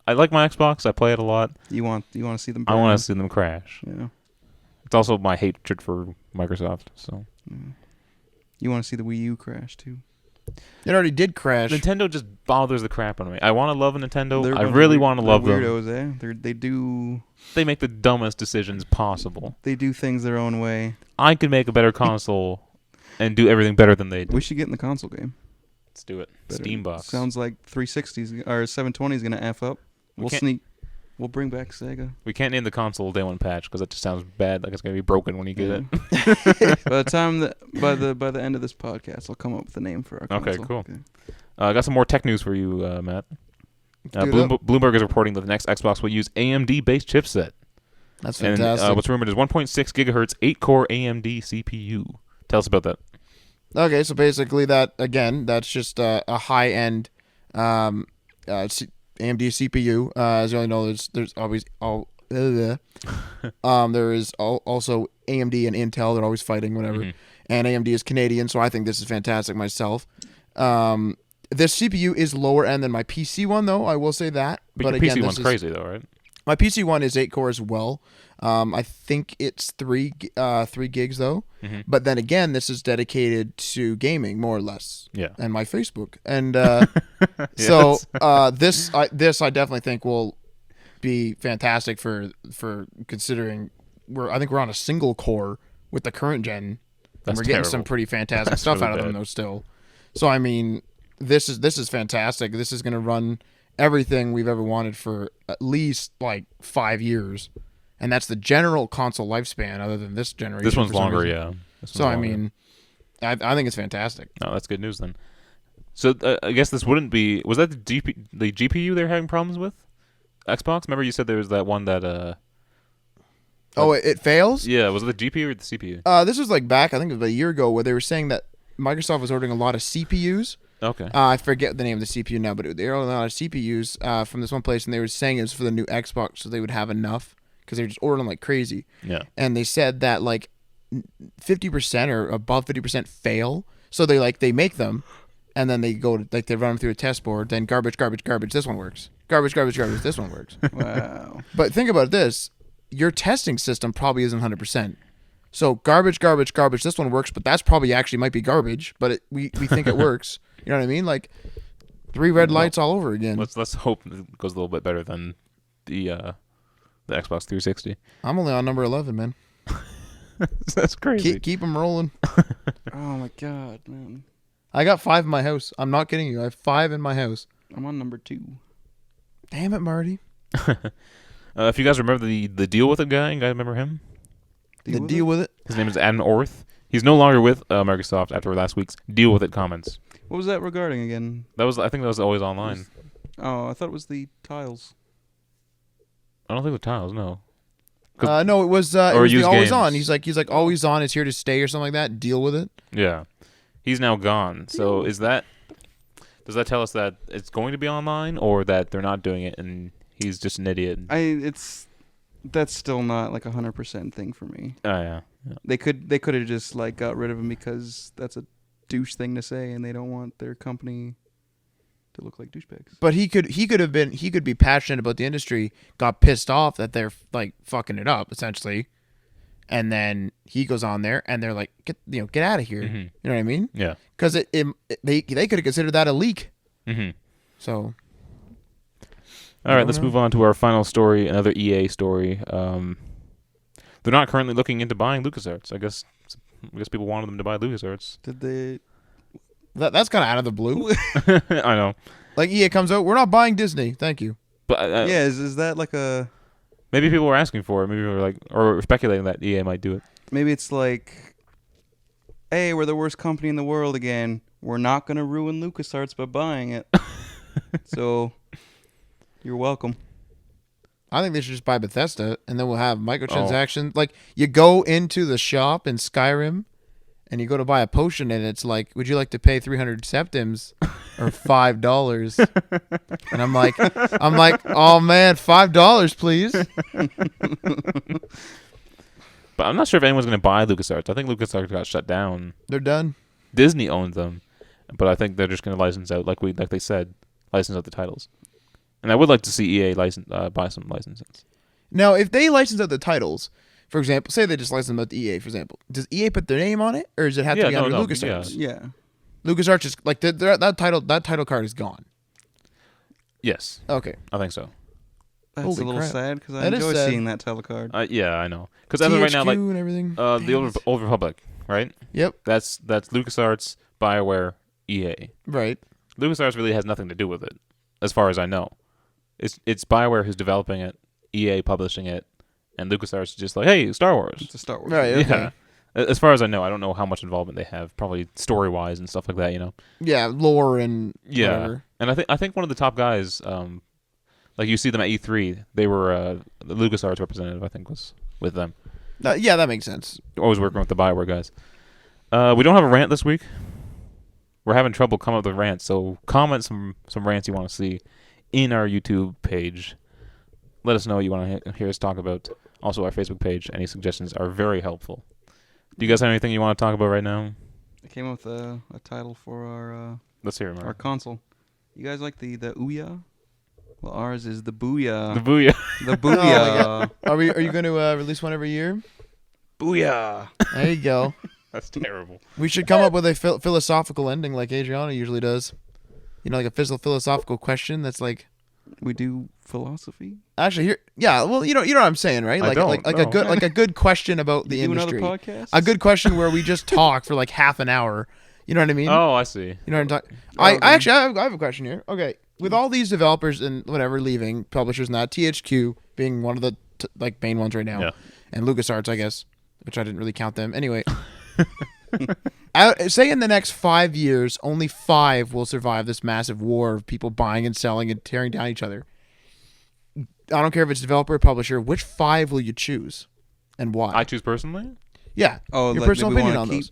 I like my Xbox. I play it a lot. You want to see them I burn. want to see them crash. Yeah. It's also my hatred for Microsoft. So You want to see the Wii U crash, too. It already did crash. Nintendo just bothers the crap out of me. I want to love a Nintendo. They're a I bunch really of want to they're love them. weirdos, eh? They do They make the dumbest decisions possible. things their own way. I could make a better console and do everything better than they do. We should get in the console game. Let's do it. Better. Steambox. Sounds like 360s or 720 is gonna f up. We We'll can't- sneak. We'll bring back Sega. We can't name the console Day One patch because that just sounds bad. Like it's gonna be broken when you get it. By the time by the end of this podcast, I'll come up with a name for our Okay, console. cool. I got some more tech news for you, Matt. Do that. Bloomberg is reporting that the next Xbox will use AMD-based chipset. That's And fantastic. what's rumored is 1.6 gigahertz, 8-core AMD CPU. Tell us about that. Okay, so basically that's just a high end AMD CPU. As you all know, there's always there is also AMD and Intel. They're always fighting, whatever. Mhm. And AMD is Canadian, so I think this is fantastic myself. This CPU is lower end than my PC one, though. I will say that. But your again, PC one's this is- crazy, though, right? My PC one is 8 core as well. I think it's 3 gigs though. Mhm. But then again, this is dedicated to gaming more or less, Yeah. and my Facebook. And so this I definitely think will be fantastic for considering I think we're on a single core with the current gen, and That's we're getting some terrible. pretty fantastic That's stuff really out of them bad. though still. So I mean, this is fantastic. This is going to run everything we've ever wanted for at least like 5 years, and that's the general console lifespan. Other than this generation, This one's for some longer, reason. yeah. This So one's I longer. mean, I think it's fantastic. No, that's good news then. So I guess this wouldn't be. Was that the GPU they were having problems with? Xbox? Remember you said there was that one that. Oh, it fails. Yeah, was it the GPU or the CPU? This was like back, I think it was about a year ago, where they were saying that Microsoft was ordering a lot of CPUs. Okay. I forget the name of the CPU now, but they were ordering a lot of CPUs from this one place, and they were saying it was for the new Xbox, so they would have enough because they were just ordering like crazy. Yeah. And they said that like 50% or above 50% fail, so they make them, and then they go to, they run them through a test board. Then garbage. This one works. Garbage. This one works. Wow. But think about this: your testing system probably isn't 100%. So garbage. This one works, but that's probably actually might be garbage. But we think it works. You know what I mean? Like 3 red lights all over again. Let's hope it goes a little bit better than the Xbox 360. I'm only on number 11, man. That's crazy. Keep them rolling. Oh my god, man. I got 5 in my house. I'm not kidding you. I have 5 in my house. I'm on number 2. Damn it, Marty. If you guys remember the Deal With It guy, you guys remember him? Deal with it. His name is Adam Orth. He's no longer with Microsoft after last week's Deal With It comments. What was that regarding again? I think that was always online. Oh, I thought it was the tiles. I don't think the tiles, no. No, it was Or the use always games. on. He's like always on is here to stay or something like that. Deal with it. Yeah. He's now gone. So does that tell us that it's going to be online or that they're not doing it and he's just an idiot? That's still not like 100% thing for me. Oh yeah. They could have just like got rid of him because that's a douche thing to say, and they don't want their company to look like douchebags. But he could be passionate about the industry, got pissed off that they're like fucking it up essentially, and then he goes on there and they're like, get out of here. Mhm. You know what I mean? Yeah. Because they could have considered that a leak. Mm-hmm. So All right, let's move on to our final story, another EA story. They're not currently looking into buying LucasArts. I guess people wanted them to buy LucasArts. Did they? that's kind of out of the blue. I know. Like EA comes out, we're not buying Disney. Thank you. But Yeah, is that like a? maybe people were asking for it. Maybe people were like, or speculating that EA might do it. Maybe it's like, hey, we're the worst company in the world again. We're not gonna ruin LucasArts by buying it. So, you're welcome. I think they should just buy Bethesda, and then we'll have microtransactions. Like you go into the shop in Skyrim, and you go to buy a potion, and it's like, would you like to pay 300 septims or $5? And I'm like, oh man, $5, please. But I'm not sure if anyone's going to buy LucasArts. I think LucasArts got shut down. They're done. Disney owns them, but I think they're just going to license out, like they said, license out the titles. And I would like to see EA buy some licenses. Now, if they license out the titles, for example, say they just license them out to EA, for example, does EA put their name on it, or does it have to be under LucasArts? Yeah. LucasArts is like that title card is gone. Yes, Okay. I think so. That's Holy a little crap. sad because I That is enjoy sad. seeing that telecard. Yeah, I know. Because as of right now, like and everything. the Damn Old Republic, right? Yep. That's LucasArts, BioWare, EA. Right. LucasArts really has nothing to do with it, as far as I know. It's BioWare who's developing it, EA publishing it, and LucasArts is just like, hey, Star Wars. It's a Star Wars. Right. Okay. Yeah. As far as I know, I don't know how much involvement they have, probably story-wise and stuff like that, you know. Yeah, lore and Yeah. whatever. And I think one of the top guys, like you see them at E3, they were the LucasArts representative, I think, was with them. Yeah, that makes sense. Always working with the BioWare guys. We don't have a rant this week. We're having trouble coming up with rants, so comment some rants you want to see in our YouTube page. Let us know what you want to hear us talk about. Also, our Facebook page. Any suggestions are very helpful. Do you guys have anything you want to talk about right now? I came up with a title for Let's hear it, our Mark. console. You guys like the Ouya? Well, ours is the Booyah. The booyah. The Oh my Booyah. Are you going to release one every year? Booyah. There you go. That's terrible. We should come up with a philosophical ending like Adriana usually does. You know, like a philosophical question that's like. We do philosophy. Actually, here, yeah. Well, you know what I'm saying, right? I Like, don't, a good question about the You do industry. another podcast? A good question where we just talk for like half an hour. You know what I mean? Oh, I see. You know what I'm talking? Okay. I have a question here. Okay, with all these developers and whatever leaving, publishers and that, THQ being one of the main ones right now, Yeah. and LucasArts, I guess, which I didn't really count them. Anyway, say in the next 5 years, only 5 will survive this massive war of people buying and selling and tearing down each other. I don't care if it's developer or publisher. Which 5 will you choose, and why? I choose personally. Yeah. Oh, Your like personal that we opinion wanna on keep, those.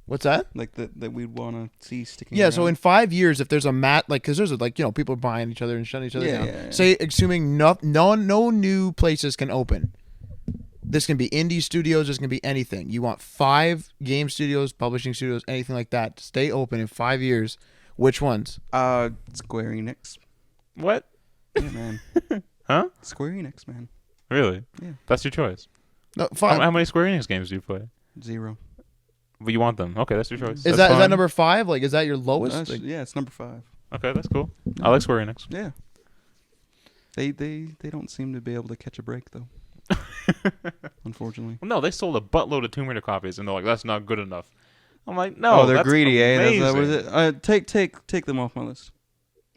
What's that? Like that we'd want to see sticking Yeah, around. so in 5 years, if there's a because there's people are buying each other and shutting each other down. Yeah. Say, assuming no new places can open. This can be indie studios. This can be anything. You want 5 game studios, publishing studios, anything like that to stay open in 5 years. Which ones? Square Enix. What? Yeah, man. Huh? Square Enix, man. Really? Yeah. That's your choice. No, 5. How many Square Enix games do you play? 0. But you want them. Okay, that's your choice. Is That's that fine. number 5? Like, is that your lowest? Like, Yeah, it's number 5. Okay, that's cool. I like Square Enix. Yeah. They don't seem to be able to catch a break though. Unfortunately. Well, no, they sold a buttload of Tomb Raider copies, and they're like, "That's not good enough." I'm like, "No, they're that's greedy, amazing. That's, was it? Take them off my list.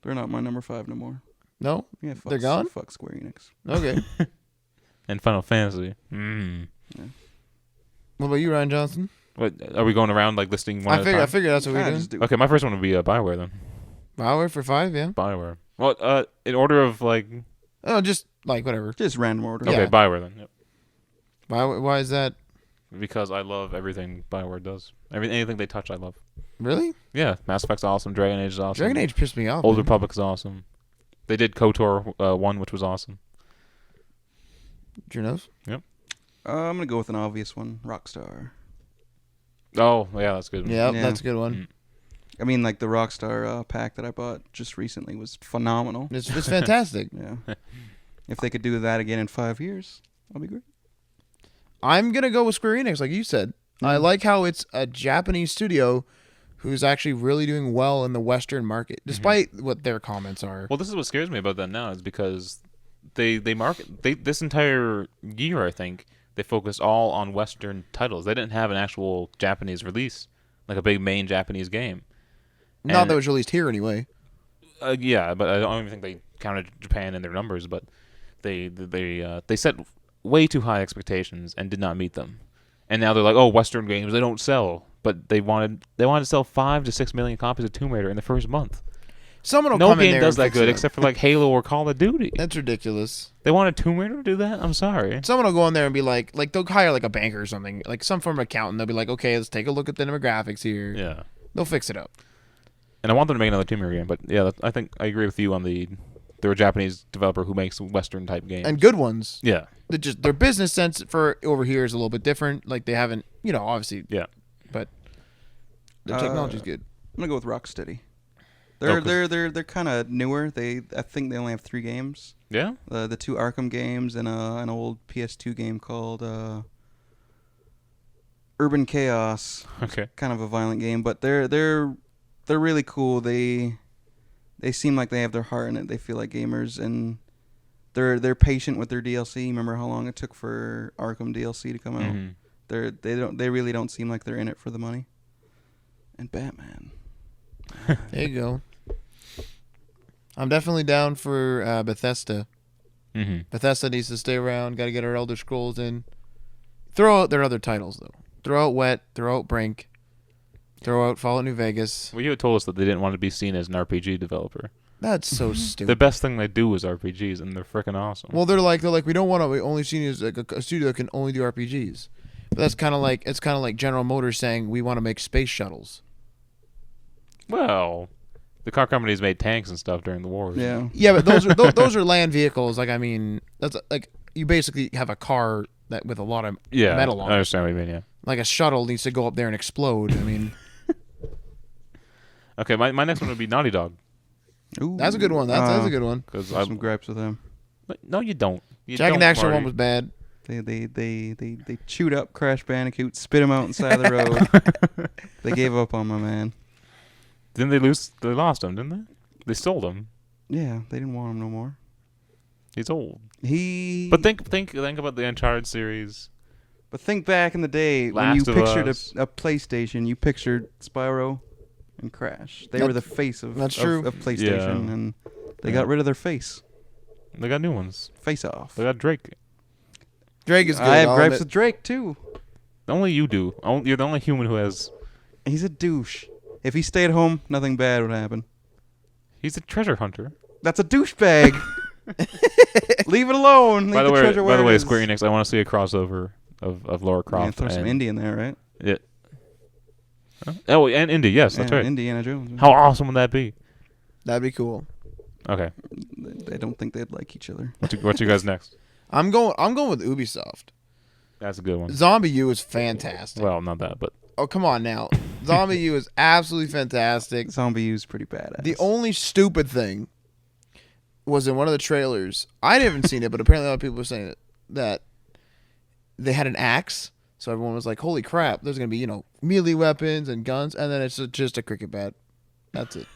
They're not my number 5 no more. no? Yeah, fuck, They're gone? Fuck Square Enix. Okay. And Final Fantasy. Mm. What about you, Ryan Johnson? What are we going around like listing one I at a time? figured that's what we Just do. do. Okay, my first one would be Bioware then. Bioware for 5, yeah. Bioware. Well, in order of like, Oh, just like whatever. Just random order. okay, Yeah. Bioware then. Yep. Bioware, why is that? Because I love everything Bioware does. Anything they touch, I love. Really? Yeah, Mass Effect's awesome. Dragon Age is awesome. Dragon Age pissed me off. Old man. Republic is awesome. They did KOTOR 1, which was awesome. Drew knows? I'm gonna go with an obvious one. Rockstar. Oh, yeah, that's a good. Yeah, Yeah. that's a good one. Mm. I mean, like the Rockstar pack that I bought just recently was phenomenal. It's fantastic. Yeah. If they could do that again in 5 years, that'd be great. I'm gonna go with Square Enix, like you said. I like how it's a Japanese studio who's actually really doing well in the Western market, despite what their comments are. Well, this is what scares me about that now is because they this entire year, I think they focused all on Western titles. They didn't have an actual Japanese release, like a big main Japanese game. Not And- that it was released here anyway. Yeah, but I don't even think they counted Japan in their numbers. But they set way too high expectations and did not meet them. And now they're like, oh, Western games, they don't sell. But they wanted to sell 5 to 6 million copies of Tomb Raider in the first month. Someone will No come in game there does and that fix good it. except for like Halo or Call of Duty. That's ridiculous. They wanted Tomb Raider to do that? I'm sorry. Someone will go in there and be like they'll hire like a banker or something, like some form of accountant. They'll be like, okay, let's take a look at the demographics here. Yeah. They'll fix it up. And I want them to make another Tomb Raider game, but yeah, I think I agree with you on they're a Japanese developer who makes Western type games. And good ones. Yeah. Their business sense for over here is a little bit different. Like they haven't, obviously. Yeah. But their technology's good. I'm gonna go with Rocksteady. Oh, They're kind of newer. I think they only have 3 games. Yeah? The 2 Arkham games and an old PS2 game called Urban Chaos. Okay. Kind of a violent game, but they're really cool. They seem like they have their heart in it. They feel like gamers, and they're patient with their DLC. Remember how long it took for Arkham DLC to come out? Mhm. They really don't seem like they're in it for the money. And Batman. There you go. I'm definitely down for Bethesda. Mm-hmm. Bethesda needs to stay around. Got to get our Elder Scrolls in. Throw out their other titles though. Throw out Wet. Throw out Brink. Throw out Fallout New Vegas. Well, you had told us that they didn't want to be seen as an RPG developer. That's so The stupid. best thing they do is RPGs, and they're freaking awesome. Well, they're like we don't want to. We only see you as like a studio that can only do RPGs. But that's kind of like General Motors saying we want to make space shuttles. Well, the car companies made tanks and stuff during the wars. Yeah. Yeah, but those are those are land vehicles. Like I mean, that's like you basically have a car that with a lot of Yeah. metal on I it. understand what you mean, yeah. Like a shuttle needs to go up there and explode. I mean, Okay, my next one would be Naughty Dog. Ooh. that's a good one. That's a good one. Because Some gripes with them. No, you don't. You Jack and don't, Daxter Marty. one was bad. They chewed up Crash Bandicoot, spit him out inside the road. They gave up on my man. Didn't they lose? They lost him, didn't they? They sold him. Yeah, they didn't want him no more. He's old. He. But think about the Uncharted series. But think back in the day when Last you of pictured Us. a PlayStation, you pictured Spyro and Crash. They were the face of That's of, true. of PlayStation, Yeah. and they Yeah. got rid of their face. They got new ones. Face off. They got Drake. Drake is good. I have I'll gripes admit. with Drake too. Only you do. You're the only human who has. He's a douche. If he stayed home, nothing bad would happen. He's a treasure hunter. That's a douchebag. Leave it alone. Leave By the way, treasure where it is. Square Enix, I want to see a crossover of Lara Yeah, Croft throw some and indie in there, right? Yeah. Huh? Oh, and Indy. Yes, that's Yeah, right. Indiana Jones. How awesome would that be? That'd be cool. Okay. I don't think they'd like each other. What's you guys next? I'm going with Ubisoft. That's a good one. Zombie U is fantastic. Well, not that, but Oh, come on now. Zombie U is absolutely fantastic. Zombie U's pretty badass. The only stupid thing was in one of the trailers. I haven't seen it, but apparently a lot of people were saying it, that they had an axe. So everyone was like, holy crap, there's going to be, melee weapons and guns. And then it's just a cricket bat. That's it.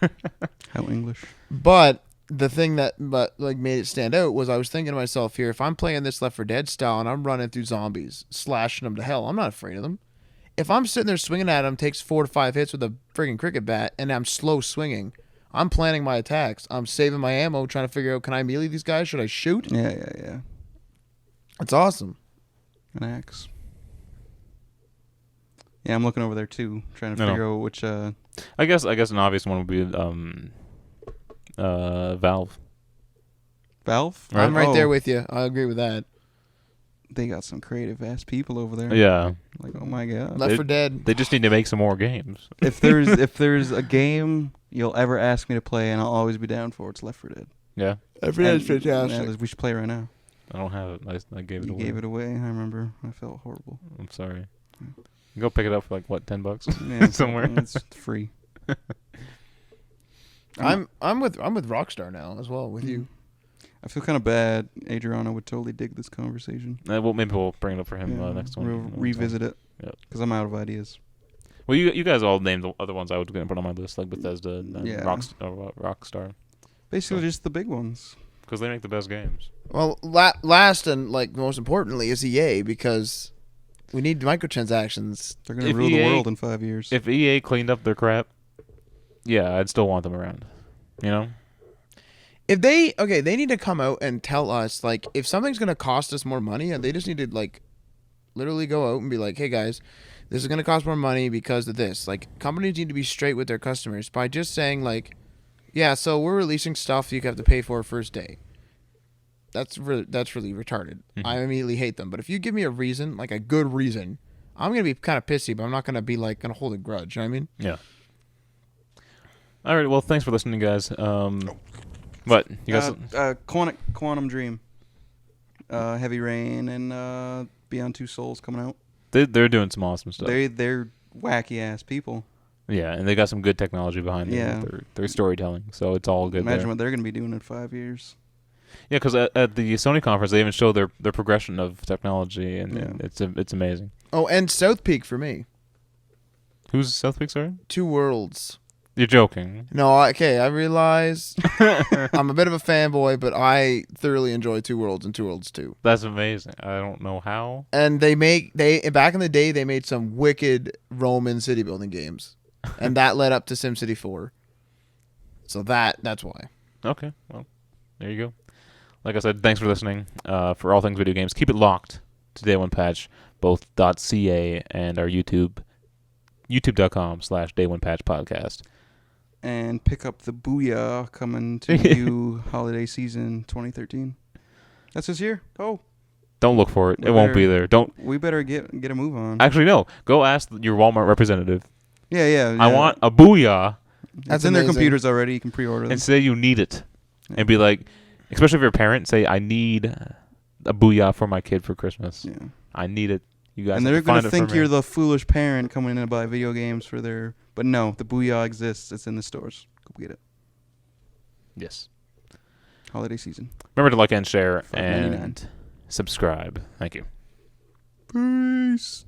How English. But the thing that made it stand out was I was thinking to myself here, if I'm playing this Left 4 Dead style and I'm running through zombies, slashing them to hell, I'm not afraid of them. If I'm sitting there swinging at them, takes 4 to 5 hits with a friggin' cricket bat, and I'm slow swinging, I'm planning my attacks. I'm saving my ammo, trying to figure out, can I melee these guys? Should I shoot? Yeah. It's awesome. An axe. Yeah, I'm looking over there too, trying to No. figure out which. I guess an obvious one would be Valve. Valve. Right. I'm right Oh, there with you. I agree with that. They got some creative ass people over there. Yeah. Like, oh my god. Left They- 4 Dead. They just need to make some more games. if there's a game you'll ever ask me to play and I'll always be down for, it's Left 4 Dead. Yeah. Left 4 Dead's And- fantastic. yeah, we should play right now. I don't have it. I gave it You away. gave it away. I remember. I felt horrible. I'm sorry. You go pick it up for like what, $10 Yeah, somewhere. It's free. I'm with Rockstar now as well with you. I feel kind of bad. Adriano would totally dig this conversation. Well, maybe we'll bring it up for him Yeah, next one. we'll revisit it. Yep. Because I'm out of ideas. Well, you guys all named the other ones I was going to put on my list, like Bethesda and Yeah. Rockstar, Basically, So- just the big ones. because they make the best games. Well, last and like most importantly is EA because we need microtransactions. They're going to If rule the EA world in 5 years. If EA cleaned up their crap, yeah, I'd still want them around. You know? If they they need to come out and tell us like if something's gonna cost us more money, they just need to like literally go out and be like, hey guys, this is gonna cost more money because of this. Like companies need to be straight with their customers by just saying like, yeah, so we're releasing stuff you have to pay for first day. That's really retarded. I immediately hate them. But if you give me a reason, like a good reason, I'm gonna be kind of pissy, but I'm not gonna be like gonna hold a grudge. You know what I mean? Yeah. All right. Well, thanks for listening, guys. What you guys? Quantum Dream, Heavy Rain, and Beyond Two Souls coming out. They're doing some awesome stuff. They're wacky ass people. Yeah, and they got some good technology behind Yeah. their storytelling, so it's all good. Imagine there. what they're going to be doing in 5 years. Yeah, because at the Sony conference, they even show their progression of technology, and Yeah. it's amazing. Oh, and South Peak for me. Who's South Peak, sorry? Two Worlds. You're joking. No, okay, I realize I'm a bit of a fanboy, but I thoroughly enjoy Two Worlds and Two Worlds 2. That's amazing. I don't know how. And they back in the day they made some wicked Roman city building games, and that led up to SimCity 4. So that's why. Okay, well, there you go. Like I said, thanks for listening. For all things video games, keep it locked to Day One Patch, both .ca and our YouTube, youtube.com/Day One Patch Podcast. And pick up the Booyah coming to you holiday season 2013. That's this year. Oh, Don't look for it. We It won't better- be there. Don't. we better get a move on. Actually, no. Go ask your Walmart representative. Yeah. I want a Booyah, That's It's in their amazing. computers already. You can pre-order them. and say you need it. And be like, especially if you're a parent, say, I need a Booyah for my kid for Christmas. Yeah. I need it. You guys And have they're to find gonna it for think me. you're the foolish parent coming in to buy video games for their. But no, the Booyah exists. It's in the stores. Go get it. Yes. Holiday season. Remember to like and share $5.99. and subscribe. Thank you. Peace.